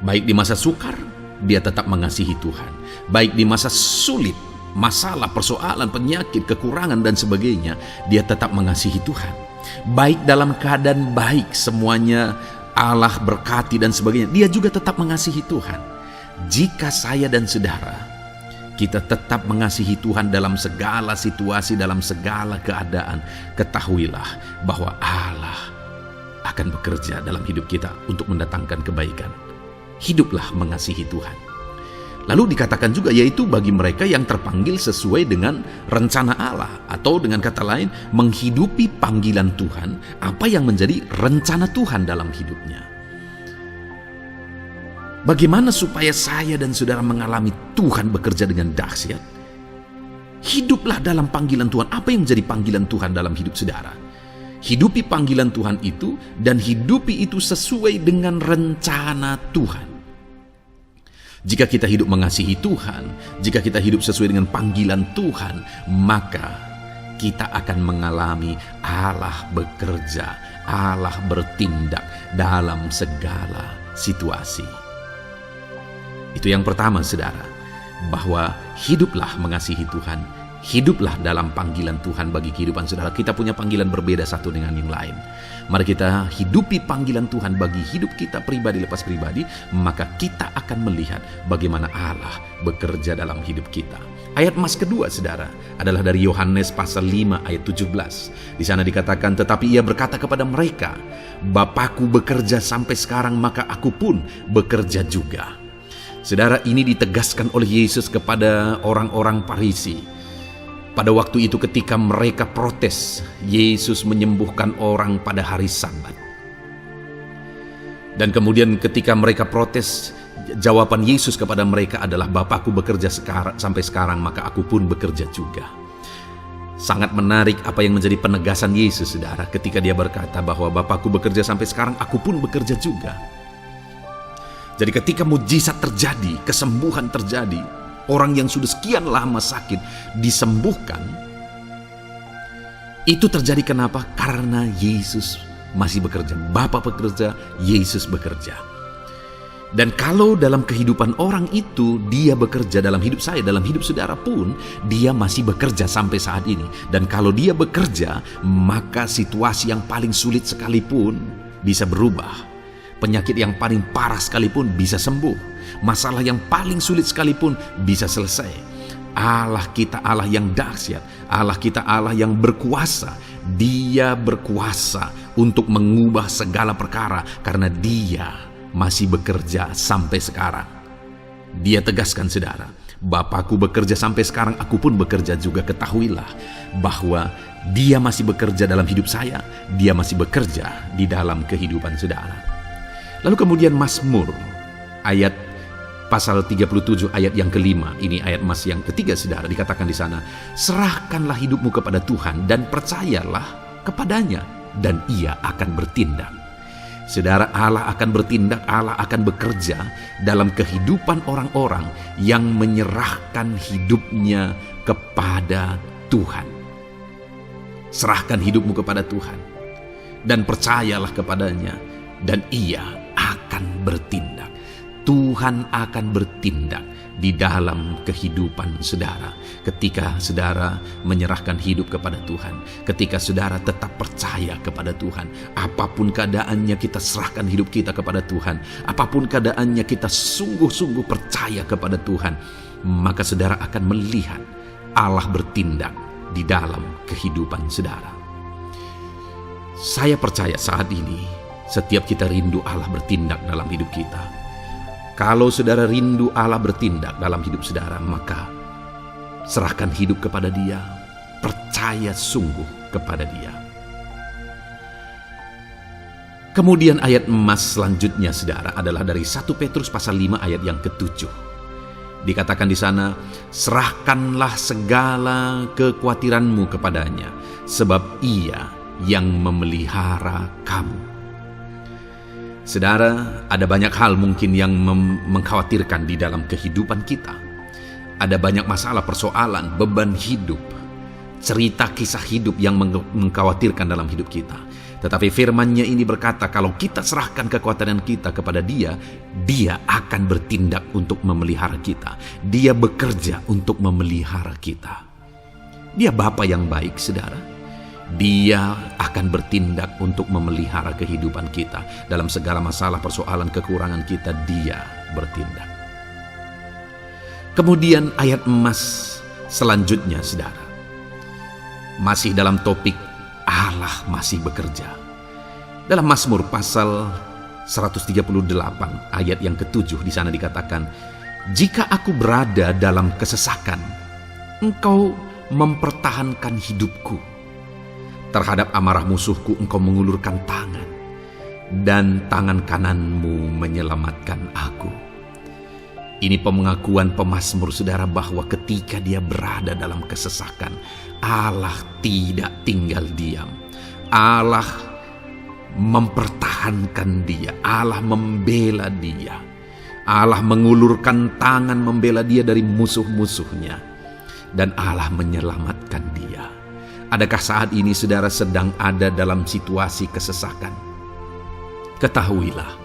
Baik di masa sukar, dia tetap mengasihi Tuhan. Baik di masa sulit, masalah, persoalan, penyakit, kekurangan, dan sebagainya, dia tetap mengasihi Tuhan. Baik dalam keadaan baik, semuanya Allah berkati dan sebagainya, dia juga tetap mengasihi Tuhan. Jika saya dan saudara, kita tetap mengasihi Tuhan dalam segala situasi, dalam segala keadaan, ketahuilah bahwa Allah akan bekerja dalam hidup kita untuk mendatangkan kebaikan. Hiduplah mengasihi Tuhan. Lalu dikatakan juga, yaitu bagi mereka yang terpanggil sesuai dengan rencana Allah, atau dengan kata lain, menghidupi panggilan Tuhan, apa yang menjadi rencana Tuhan dalam hidupnya. Bagaimana supaya saya dan saudara mengalami Tuhan bekerja dengan dahsyat? Hiduplah dalam panggilan Tuhan. Apa yang menjadi panggilan Tuhan dalam hidup saudara? Hidupi panggilan Tuhan itu, dan hidupi itu sesuai dengan rencana Tuhan. Jika kita hidup mengasihi Tuhan, jika kita hidup sesuai dengan panggilan Tuhan, maka kita akan mengalami Allah bekerja, Allah bertindak dalam segala situasi. Itu yang pertama, saudara, bahwa hiduplah mengasihi Tuhan, hiduplah dalam panggilan Tuhan bagi kehidupan saudara. Kita punya panggilan berbeda satu dengan yang lain. Mari kita hidupi panggilan Tuhan bagi hidup kita pribadi lepas pribadi, maka kita akan melihat bagaimana Allah bekerja dalam hidup kita. Ayat emas kedua, saudara, adalah dari Yohanes pasal 5 ayat 17. Di sana dikatakan, tetapi ia berkata kepada mereka, Bapakku bekerja sampai sekarang, maka aku pun bekerja juga. Saudara, ini ditegaskan oleh Yesus kepada orang-orang Farisi. Pada waktu itu ketika mereka protes, Yesus menyembuhkan orang pada hari Sabat. Dan kemudian ketika mereka protes, jawaban Yesus kepada mereka adalah, Bapakku bekerja sampai sekarang, maka aku pun bekerja juga. Sangat menarik apa yang menjadi penegasan Yesus, saudara, ketika dia berkata bahwa Bapakku bekerja sampai sekarang, aku pun bekerja juga. Jadi ketika mujizat terjadi, kesembuhan terjadi, orang yang sudah sekian lama sakit disembuhkan, itu terjadi kenapa? Karena Yesus masih bekerja. Bapa bekerja, Yesus bekerja. Dan kalau dalam kehidupan orang itu dia bekerja, dalam hidup saya, dalam hidup saudara pun, dia masih bekerja sampai saat ini. Dan kalau dia bekerja, maka situasi yang paling sulit sekalipun bisa berubah. Penyakit yang paling parah sekalipun bisa sembuh. Masalah yang paling sulit sekalipun bisa selesai. Allah kita Allah yang dahsyat. Allah kita Allah yang berkuasa. Dia berkuasa untuk mengubah segala perkara karena dia masih bekerja sampai sekarang. Dia tegaskan, saudara, Bapakku bekerja sampai sekarang, aku pun bekerja juga. Ketahuilah bahwa dia masih bekerja dalam hidup saya, dia masih bekerja di dalam kehidupan saudara. Lalu kemudian Mazmur ayat pasal 37 ayat yang kelima, ini ayat Mas yang ketiga, saudara, dikatakan di sana, serahkanlah hidupmu kepada Tuhan dan percayalah kepadanya dan ia akan bertindak. Saudara, Allah akan bertindak, Allah akan bekerja dalam kehidupan orang-orang yang menyerahkan hidupnya kepada Tuhan. Serahkan hidupmu kepada Tuhan dan percayalah kepadanya dan ia akan bertindak. Tuhan akan bertindak di dalam kehidupan saudara. Ketika saudara menyerahkan hidup kepada Tuhan, ketika saudara tetap percaya kepada Tuhan, apapun keadaannya kita serahkan hidup kita kepada Tuhan, apapun keadaannya kita sungguh-sungguh percaya kepada Tuhan, maka saudara akan melihat Allah bertindak di dalam kehidupan saudara. Saya percaya saat ini setiap kita rindu Allah bertindak dalam hidup kita. Kalau saudara rindu Allah bertindak dalam hidup saudara, maka serahkan hidup kepada Dia, percaya sungguh kepada Dia. Kemudian ayat emas selanjutnya, saudara, adalah dari 1 Petrus pasal 5 ayat yang ke-7. Dikatakan di sana, serahkanlah segala kekhawatiranmu kepadanya, sebab Ia yang memelihara kamu. Saudara, ada banyak hal mungkin yang mengkhawatirkan di dalam kehidupan kita. Ada banyak masalah, persoalan, beban hidup, cerita kisah hidup yang mengkhawatirkan dalam hidup kita. Tetapi firman-Nya ini berkata, kalau kita serahkan kekhawatiran kita kepada Dia, Dia akan bertindak untuk memelihara kita. Dia bekerja untuk memelihara kita. Dia Bapa yang baik, saudara. Dia akan bertindak untuk memelihara kehidupan kita. Dalam segala masalah, persoalan, kekurangan kita, Dia bertindak. Kemudian ayat emas selanjutnya, saudara, masih dalam topik Allah masih bekerja. Dalam Mazmur pasal 138 ayat yang ke-7, di sana dikatakan, jika aku berada dalam kesesakan, Engkau mempertahankan hidupku. Terhadap amarah musuhku Engkau mengulurkan tangan, dan tangan kananmu menyelamatkan aku. Ini pengakuan pemazmur, saudara, bahwa ketika dia berada dalam kesesakan, Allah tidak tinggal diam. Allah mempertahankan dia, Allah membela dia, Allah mengulurkan tangan membela dia dari musuh-musuhnya, dan Allah menyelamatkan dia. Adakah saat ini saudara sedang ada dalam situasi kesesakan? Ketahuilah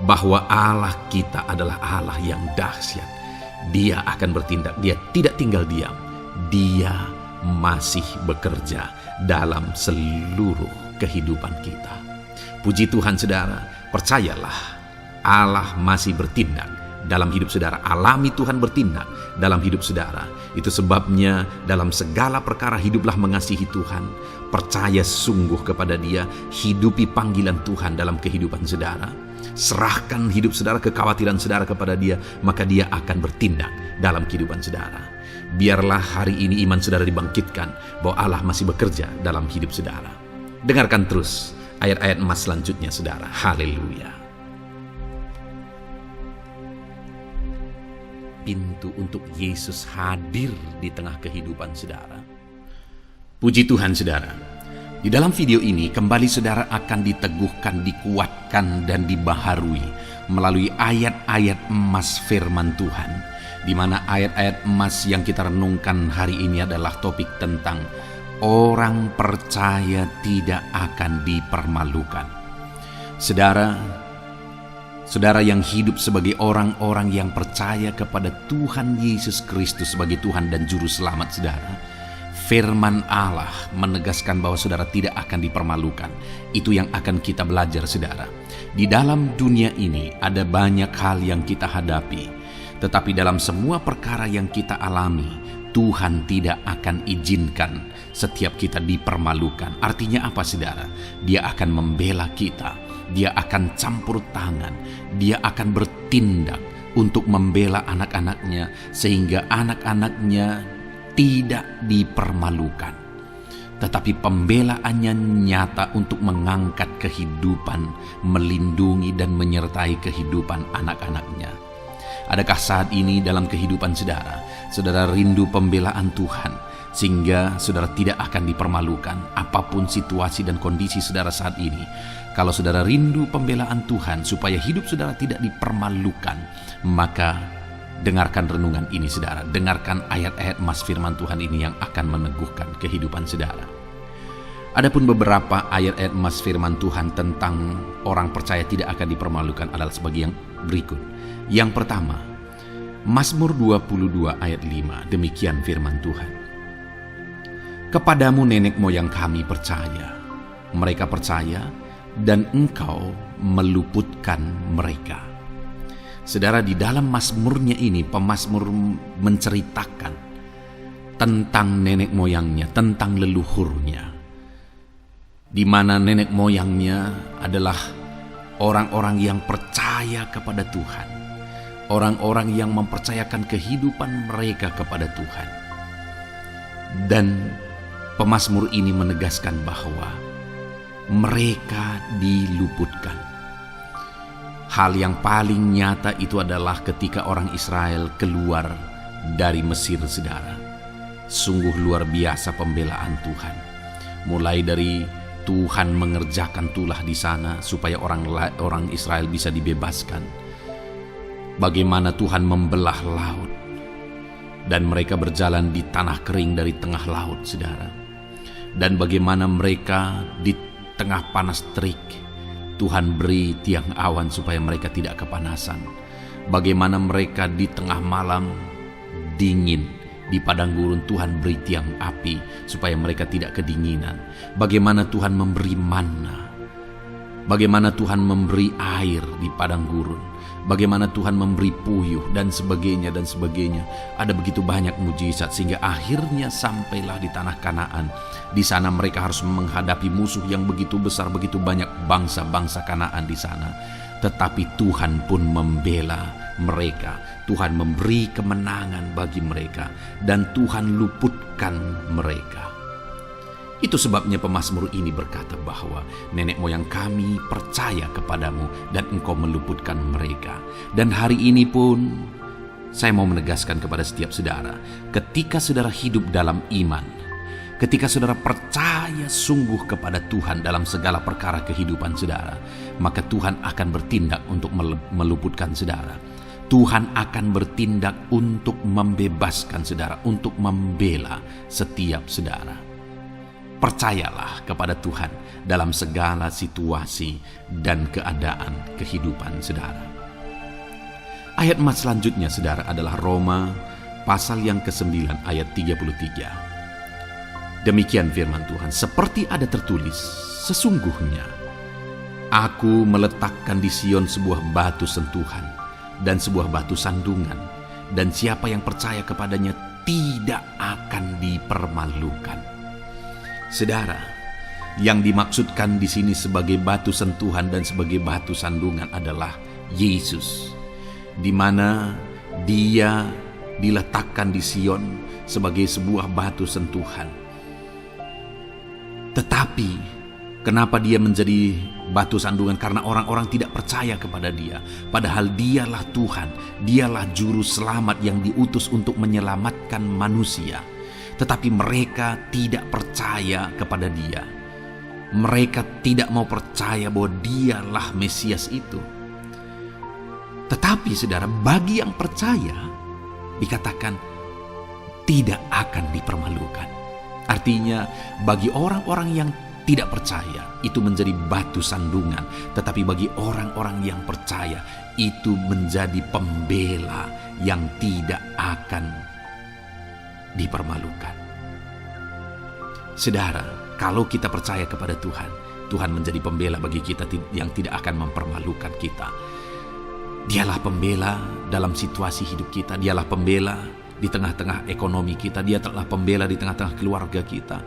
bahwa Allah kita adalah Allah yang dahsyat. Dia akan bertindak, Dia tidak tinggal diam. Dia masih bekerja dalam seluruh kehidupan kita. Puji Tuhan, saudara, percayalah Allah masih bertindak dalam hidup saudara. Alami Tuhan bertindak dalam hidup saudara. Itu sebabnya dalam segala perkara hiduplah mengasihi Tuhan, percaya sungguh kepada Dia, hidupi panggilan Tuhan dalam kehidupan saudara. Serahkan hidup saudara, kekhawatiran saudara kepada Dia, maka Dia akan bertindak dalam kehidupan saudara. Biarlah hari ini iman saudara dibangkitkan bahwa Allah masih bekerja dalam hidup saudara. Dengarkan terus ayat-ayat emas selanjutnya, saudara. Haleluya. Pintu untuk Yesus hadir di tengah kehidupan saudara. Puji Tuhan saudara. Di dalam video ini kembali saudara akan diteguhkan, dikuatkan dan dibaharui melalui ayat-ayat emas firman Tuhan, di mana ayat-ayat emas yang kita renungkan hari ini adalah topik tentang orang percaya tidak akan dipermalukan. Saudara yang hidup sebagai orang-orang yang percaya kepada Tuhan Yesus Kristus sebagai Tuhan dan Juru Selamat saudara, firman Allah menegaskan bahwa saudara tidak akan dipermalukan. Itu yang akan kita belajar saudara. Di dalam dunia ini ada banyak hal yang kita hadapi, tetapi dalam semua perkara yang kita alami, Tuhan tidak akan izinkan setiap kita dipermalukan. Artinya apa saudara? Dia akan membela kita, dia akan campur tangan, dia akan bertindak untuk membela anak-anaknya sehingga anak-anaknya tidak dipermalukan. Tetapi pembelaannya nyata untuk mengangkat kehidupan, melindungi dan menyertai kehidupan anak-anaknya. Adakah saat ini dalam kehidupan saudara rindu pembelaan Tuhan sehingga saudara tidak akan dipermalukan apapun situasi dan kondisi saudara saat ini? Kalau saudara rindu pembelaan Tuhan supaya hidup saudara tidak dipermalukan, maka dengarkan renungan ini saudara, dengarkan ayat-ayat emas firman Tuhan ini yang akan meneguhkan kehidupan saudara. Adapun beberapa ayat-ayat emas firman Tuhan tentang orang percaya tidak akan dipermalukan adalah sebagai yang berikut. Yang pertama, Mazmur 22 ayat 5, demikian firman Tuhan. Kepadamu nenek moyang kami percaya, mereka percaya dan engkau meluputkan mereka. Saudara, di dalam mazmurnya ini pemazmur menceritakan tentang nenek moyangnya, tentang leluhurnya, di mana nenek moyangnya adalah orang-orang yang percaya kepada Tuhan, orang-orang yang mempercayakan kehidupan mereka kepada Tuhan. Dan pemazmur ini menegaskan bahwa mereka diluputkan. Hal yang paling nyata itu adalah ketika orang Israel keluar dari Mesir saudara. Sungguh luar biasa pembelaan Tuhan. Mulai dari Tuhan mengerjakan tulah di sana supaya orang Israel bisa dibebaskan. Bagaimana Tuhan membelah laut dan mereka berjalan di tanah kering dari tengah laut saudara. Dan bagaimana mereka di tengah panas terik Tuhan beri tiang awan supaya mereka tidak kepanasan. Bagaimana mereka di tengah malam dingin di padang gurun, Tuhan beri tiang api supaya mereka tidak kedinginan. Bagaimana Tuhan memberi manna, bagaimana Tuhan memberi air di padang gurun, bagaimana Tuhan memberi puyuh dan sebagainya dan sebagainya. Ada begitu banyak mujizat sehingga akhirnya sampailah di tanah Kanaan. Di sana mereka harus menghadapi musuh yang begitu besar, begitu banyak bangsa-bangsa Kanaan di sana. Tetapi Tuhan pun membela mereka. Tuhan memberi kemenangan bagi mereka dan Tuhan luputkan mereka. Itu sebabnya pemazmur ini berkata bahwa nenek moyang kami percaya kepadamu dan engkau meluputkan mereka. Dan hari ini pun saya mau menegaskan kepada setiap saudara, ketika saudara hidup dalam iman, ketika saudara percaya sungguh kepada Tuhan dalam segala perkara kehidupan saudara, maka Tuhan akan bertindak untuk meluputkan saudara. Tuhan akan bertindak untuk membebaskan saudara, untuk membela setiap saudara. Percayalah kepada Tuhan dalam segala situasi dan keadaan kehidupan saudara. Ayat emas selanjutnya saudara adalah Roma pasal yang ke-9 ayat 33. Demikian firman Tuhan, seperti ada tertulis, sesungguhnya aku meletakkan di Sion sebuah batu sentuhan dan sebuah batu sandungan, dan siapa yang percaya kepadanya tidak akan dipermalukan. Saudara, yang dimaksudkan di sini sebagai batu sentuhan dan sebagai batu sandungan adalah Yesus, di mana Dia diletakkan di Sion sebagai sebuah batu sentuhan. Tetapi kenapa Dia menjadi batu sandungan? Karena orang-orang tidak percaya kepada Dia, padahal Dialah Tuhan, Dialah juru selamat yang diutus untuk menyelamatkan manusia. tetapi mereka tidak percaya kepada Dia. Mereka tidak mau percaya bahwa Dialah Mesias itu. Tetapi saudara, bagi yang percaya dikatakan tidak akan dipermalukan. Artinya bagi orang-orang yang tidak percaya itu menjadi batu sandungan, tetapi bagi orang-orang yang percaya itu menjadi pembela yang tidak akan dipermalukan. Saudara, kalau kita percaya kepada Tuhan, Tuhan menjadi pembela bagi kita yang tidak akan mempermalukan kita. Dialah pembela dalam situasi hidup kita, Dialah pembela di tengah-tengah ekonomi kita, Dia telah pembela di tengah-tengah keluarga kita,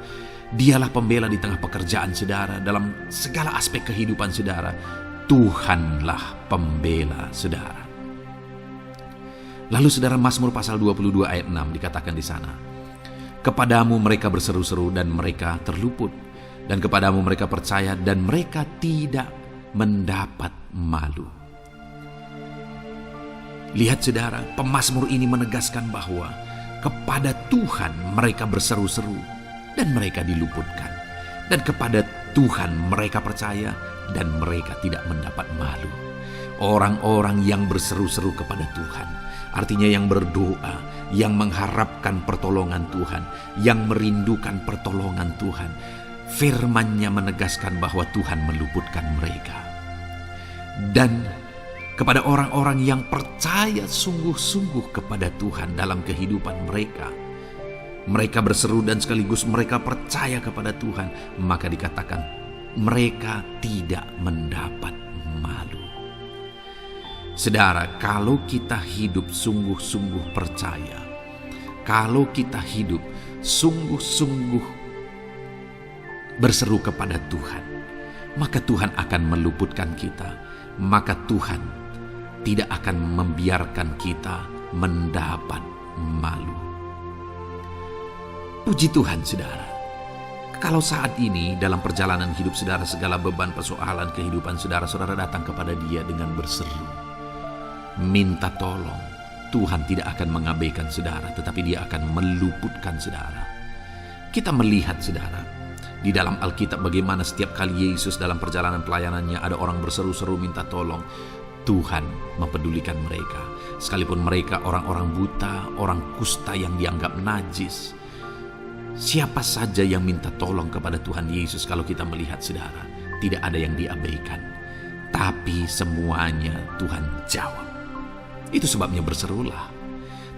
Dialah pembela di tengah pekerjaan saudara, dalam segala aspek kehidupan saudara. Tuhanlah pembela saudara. Lalu saudara, Mazmur pasal 22 ayat 6 dikatakan di sana, kepadamu mereka berseru-seru dan mereka terluput, dan kepadamu mereka percaya dan mereka tidak mendapat malu. Lihat saudara, pemazmur ini menegaskan bahwa kepada Tuhan mereka berseru-seru dan mereka diluputkan. Dan kepada Tuhan mereka percaya dan mereka tidak mendapat malu. Orang-orang yang berseru-seru kepada Tuhan, artinya yang berdoa, yang mengharapkan pertolongan Tuhan, yang merindukan pertolongan Tuhan, firman-Nya menegaskan bahwa Tuhan meluputkan mereka. Dan kepada orang-orang yang percaya sungguh-sungguh kepada Tuhan dalam kehidupan mereka, mereka berseru dan sekaligus mereka percaya kepada Tuhan, maka dikatakan mereka tidak mendapat malu. Saudara, kalau kita hidup sungguh-sungguh percaya, kalau kita hidup sungguh-sungguh berseru kepada Tuhan, maka Tuhan akan meluputkan kita, maka Tuhan tidak akan membiarkan kita mendapat malu. Puji Tuhan saudara, kalau saat ini dalam perjalanan hidup saudara, segala beban persoalan kehidupan saudara datang kepada Dia dengan berseru, minta tolong, Tuhan tidak akan mengabaikan saudara, tetapi Dia akan meluputkan saudara. Kita melihat saudara, di dalam Alkitab bagaimana setiap kali Yesus dalam perjalanan pelayanannya ada orang berseru-seru minta tolong, Tuhan mempedulikan mereka. Sekalipun mereka orang-orang buta, orang kusta yang dianggap najis, siapa saja yang minta tolong kepada Tuhan Yesus, kalau kita melihat saudara, tidak ada yang diabaikan, tapi semuanya Tuhan jawab. Itu sebabnya berserulah.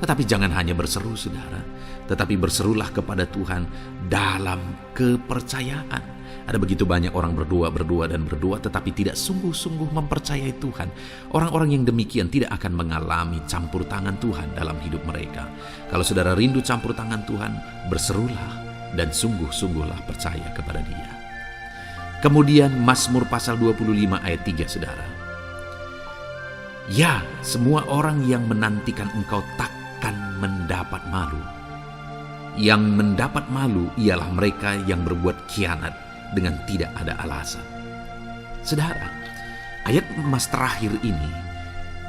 Tetapi jangan hanya berseru saudara, tetapi berserulah kepada Tuhan dalam kepercayaan. Ada begitu banyak orang berdoa tetapi tidak sungguh-sungguh mempercayai Tuhan. Orang-orang yang demikian tidak akan mengalami campur tangan Tuhan dalam hidup mereka. Kalau saudara rindu campur tangan Tuhan, berserulah dan sungguh-sungguhlah percaya kepada Dia. Kemudian Mazmur pasal 25 ayat 3 saudara. Ya, semua orang yang menantikan Engkau takkan mendapat malu. Yang mendapat malu ialah mereka yang berbuat khianat dengan tidak ada alasan. Saudara, ayat emas terakhir ini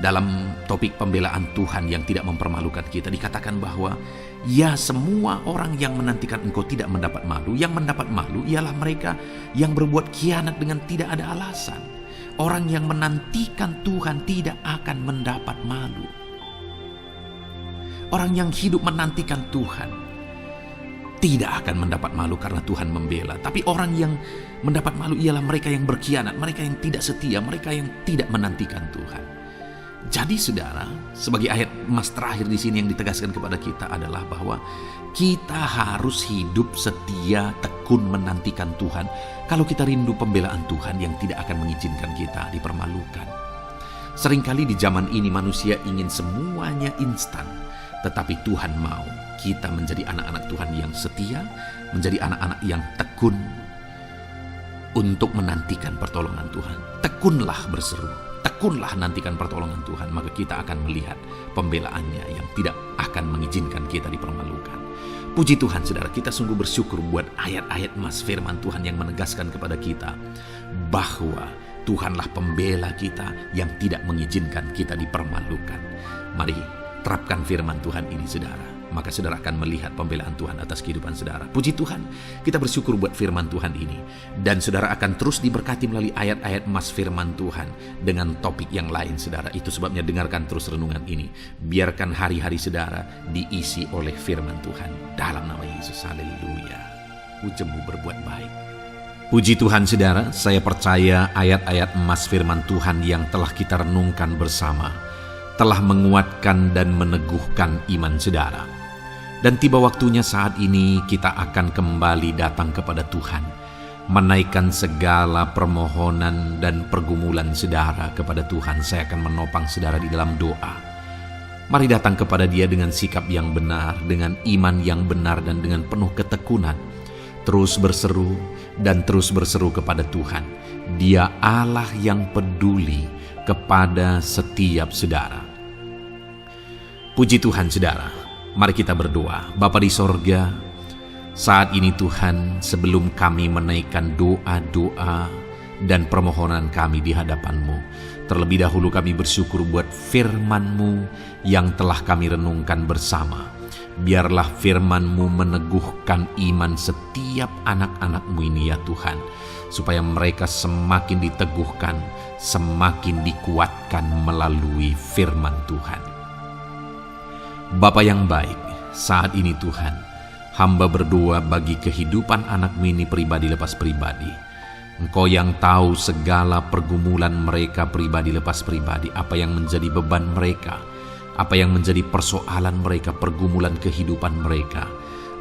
dalam topik pembelaan Tuhan yang tidak mempermalukan kita dikatakan bahwa ya, semua orang yang menantikan Engkau tidak mendapat malu. Yang mendapat malu ialah mereka yang berbuat khianat dengan tidak ada alasan. Orang yang menantikan Tuhan tidak akan mendapat malu. Orang yang hidup menantikan Tuhan tidak akan mendapat malu karena Tuhan membela. Tapi orang yang mendapat malu ialah mereka yang berkhianat, mereka yang tidak setia, mereka yang tidak menantikan Tuhan. Jadi saudara, sebagai ayat emas terakhir di sini yang ditegaskan kepada kita adalah bahwa kita harus hidup setia, tekun menantikan Tuhan. Kalau kita rindu pembelaan Tuhan yang tidak akan mengizinkan kita dipermalukan. Seringkali di zaman ini manusia ingin semuanya instan, tetapi Tuhan mau kita menjadi anak-anak Tuhan yang setia, menjadi anak-anak yang tekun untuk menantikan pertolongan Tuhan. Tekunlah berseru, tekunlah nantikan pertolongan Tuhan, maka kita akan melihat pembelaannya yang tidak akan mengizinkan kita dipermalukan. Puji Tuhan saudara, kita sungguh bersyukur buat ayat-ayat emas firman Tuhan yang menegaskan kepada kita bahwa Tuhanlah pembela kita yang tidak mengizinkan kita dipermalukan. Mari terapkan firman Tuhan ini saudara. maka saudara akan melihat pembelaan Tuhan atas kehidupan saudara. Puji Tuhan, kita bersyukur buat firman Tuhan ini. Dan saudara akan terus diberkati melalui ayat-ayat emas firman Tuhan dengan topik yang lain saudara. Itu sebabnya dengarkan terus renungan ini. Biarkan hari-hari saudara diisi oleh firman Tuhan. Dalam nama Yesus, haleluya. Ujungmu berbuat baik. Puji Tuhan saudara, saya percaya ayat-ayat emas firman Tuhan yang telah kita renungkan bersama telah menguatkan dan meneguhkan iman saudara. Dan tiba waktunya saat ini kita akan kembali datang kepada Tuhan, menaikkan segala permohonan dan pergumulan saudara kepada Tuhan. Saya akan menopang saudara di dalam doa. Mari datang kepada Dia dengan sikap yang benar, dengan iman yang benar dan dengan penuh ketekunan. Terus berseru dan terus berseru kepada Tuhan. Dia Allah yang peduli kepada setiap saudara. Puji Tuhan saudara, mari kita berdoa. Bapa di sorga, saat ini Tuhan, sebelum kami menaikkan doa-doa dan permohonan kami di hadapan-Mu, terlebih dahulu kami bersyukur buat firman-Mu yang telah kami renungkan bersama. Biarlah firman-Mu meneguhkan iman setiap anak-anak-Mu ini ya Tuhan, supaya mereka semakin diteguhkan, semakin dikuatkan melalui firman Tuhan. Bapa yang baik, saat ini Tuhan, hamba berdoa bagi kehidupan anak-Mu ini pribadi lepas pribadi. Engkau yang tahu segala pergumulan mereka pribadi lepas pribadi, apa yang menjadi beban mereka, apa yang menjadi persoalan mereka, pergumulan kehidupan mereka.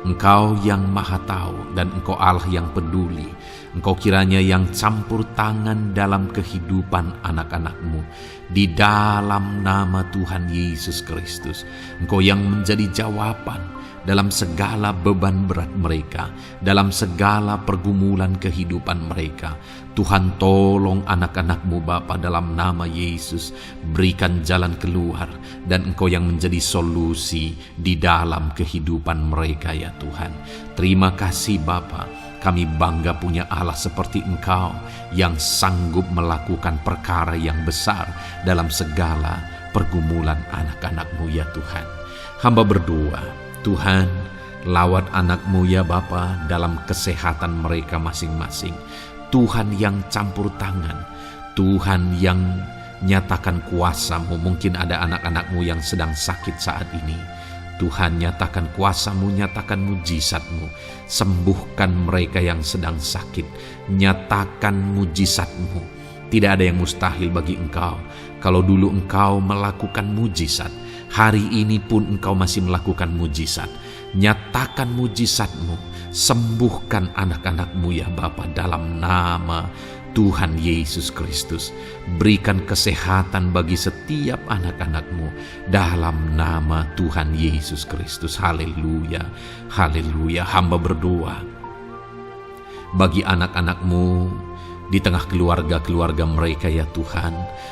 Engkau yang maha tahu dan Engkau Allah yang peduli. Engkau kiranya yang campur tangan dalam kehidupan anak-anak-Mu. Di dalam nama Tuhan Yesus Kristus, Engkau yang menjadi jawaban dalam segala beban berat mereka, dalam segala pergumulan kehidupan mereka. Tuhan tolong anak-anak-Mu Bapa dalam nama Yesus, berikan jalan keluar dan Engkau yang menjadi solusi di dalam kehidupan mereka ya Tuhan. Terima kasih Bapa, kami bangga punya Allah seperti Engkau yang sanggup melakukan perkara yang besar dalam segala pergumulan anak-anak-Mu ya Tuhan. Hamba berdoa, Tuhan, lawat anak-Mu ya Bapa dalam kesehatan mereka masing-masing. Tuhan yang campur tangan, Tuhan yang nyatakan kuasa-Mu. Mungkin ada anak-anak-Mu yang sedang sakit saat ini. Tuhan, nyatakan kuasa-Mu, nyatakan mujizat-Mu. Sembuhkan mereka yang sedang sakit. Nyatakan mujizat-Mu. Tidak ada yang mustahil bagi Engkau. Kalau dulu Engkau melakukan mujizat, hari ini pun Engkau masih melakukan mujizat. Nyatakan mujizat-Mu. Sembuhkan anak-anak-Mu ya Bapa dalam nama Tuhan Yesus Kristus. Berikan kesehatan bagi setiap anak-anak-Mu dalam nama Tuhan Yesus Kristus. Haleluya, haleluya. Hamba berdoa bagi anak-anak-Mu di tengah keluarga-keluarga mereka ya Tuhan.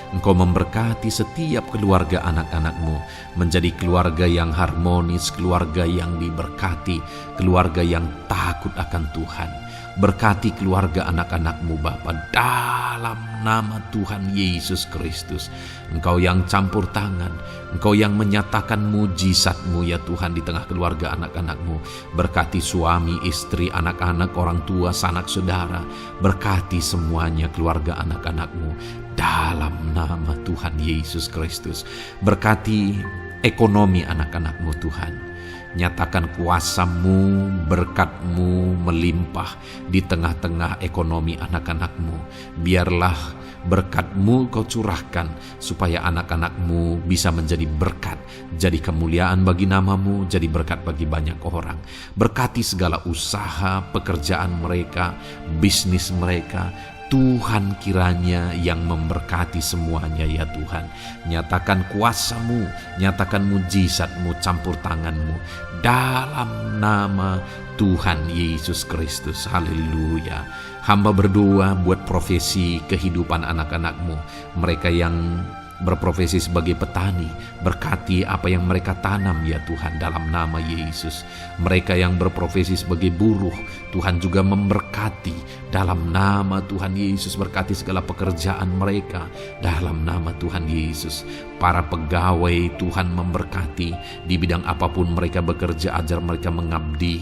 Engkau memberkati setiap keluarga anak-anak-Mu menjadi keluarga yang harmonis, keluarga yang diberkati, keluarga yang takut akan Tuhan. Berkati keluarga anak-anak-Mu Bapa dalam nama Tuhan Yesus Kristus. Engkau yang campur tangan, Engkau yang menyatakan mujizat-Mu ya Tuhan di tengah keluarga anak-anak-Mu. Berkati suami, istri, anak-anak, orang tua, sanak saudara. Berkati semuanya keluarga anak-anak-Mu dalam nama Tuhan Yesus Kristus. Berkati ekonomi anak-anak-Mu Tuhan. Nyatakan kuasa-Mu, berkat-Mu melimpah di tengah-tengah ekonomi anak-anak-Mu. Biarlah berkat-Mu Kau curahkan supaya anak-anak-Mu bisa menjadi berkat, jadi kemuliaan bagi nama-Mu, jadi berkat bagi banyak orang. Berkati segala usaha, pekerjaan mereka, bisnis mereka. Tuhan kiranya yang memberkati semuanya ya Tuhan. Nyatakan kuasa-Mu, nyatakan mujizat-Mu, campur tangan-Mu dalam nama Tuhan Yesus Kristus. Haleluya. Hamba berdoa buat profesi kehidupan anak-anak-Mu, mereka yang berprofesi sebagai petani, berkati apa yang mereka tanam ya Tuhan dalam nama Yesus. Mereka yang berprofesi sebagai buruh, Tuhan juga memberkati dalam nama Tuhan Yesus. Berkati segala pekerjaan mereka dalam nama Tuhan Yesus. Para pegawai Tuhan memberkati di bidang apapun mereka bekerja, ajar mereka mengabdi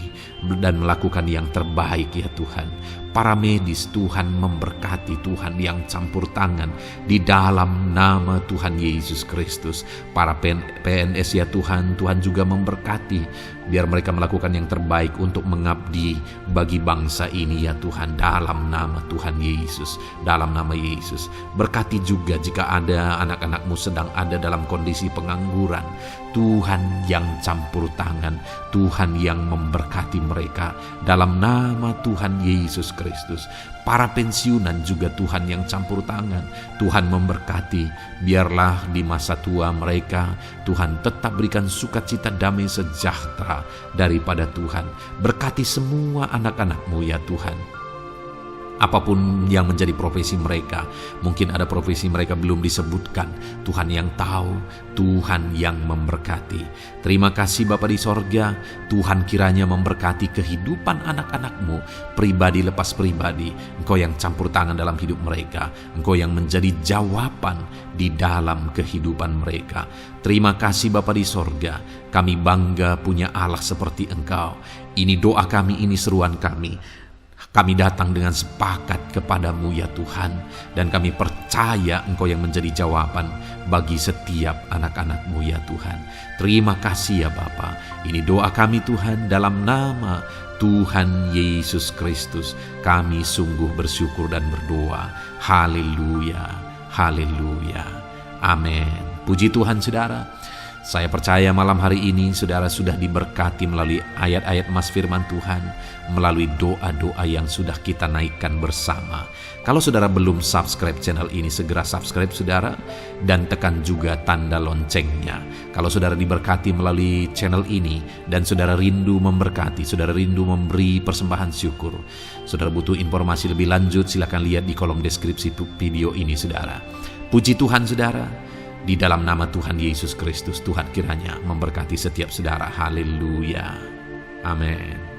dan melakukan yang terbaik ya Tuhan. Para medis Tuhan memberkati, Tuhan yang campur tangan di dalam nama Tuhan Yesus Kristus. Para PNS ya Tuhan, Tuhan juga memberkati biar mereka melakukan yang terbaik untuk mengabdi bagi bangsa ini ya Tuhan, dalam nama Tuhan Yesus, dalam nama Yesus. Berkati juga jika ada anak-anak-Mu sedang ada dalam kondisi pengangguran, Tuhan yang campur tangan, Tuhan yang memberkati mereka dalam nama Tuhan Yesus Kristus. Para pensiunan juga Tuhan yang campur tangan, Tuhan memberkati, biarlah di masa tua mereka Tuhan tetap berikan sukacita, damai sejahtera daripada Tuhan. Berkati semua anak-anak-Mu ya Tuhan. Apapun yang menjadi profesi mereka, mungkin ada profesi mereka belum disebutkan, Tuhan yang tahu, Tuhan yang memberkati. Terima kasih Bapa di sorga, Tuhan kiranya memberkati kehidupan anak-anak-Mu, pribadi lepas pribadi. Engkau yang campur tangan dalam hidup mereka, Engkau yang menjadi jawaban di dalam kehidupan mereka. Terima kasih Bapa di sorga, kami bangga punya Allah seperti Engkau. Ini doa kami, ini seruan kami. Kami datang dengan sepakat kepadamu ya Tuhan, dan kami percaya Engkau yang menjadi jawaban bagi setiap anak-anak-Mu ya Tuhan. Terima kasih ya Bapa. Ini doa kami Tuhan, dalam nama Tuhan Yesus Kristus. Kami sungguh bersyukur dan berdoa. Haleluya, haleluya, amin. Puji Tuhan saudara. Saya percaya malam hari ini saudara sudah diberkati melalui ayat-ayat mas firman Tuhan, melalui doa-doa yang sudah kita naikkan bersama. Kalau saudara belum subscribe channel ini, segera subscribe saudara, dan tekan juga tanda loncengnya. Kalau saudara diberkati melalui channel ini, dan saudara rindu memberkati, saudara rindu memberi persembahan syukur, saudara butuh informasi lebih lanjut, silakan lihat di kolom deskripsi video ini saudara. Puji Tuhan saudara. Di dalam nama Tuhan Yesus Kristus, Tuhan kiranya memberkati setiap saudara. Haleluya. Amin.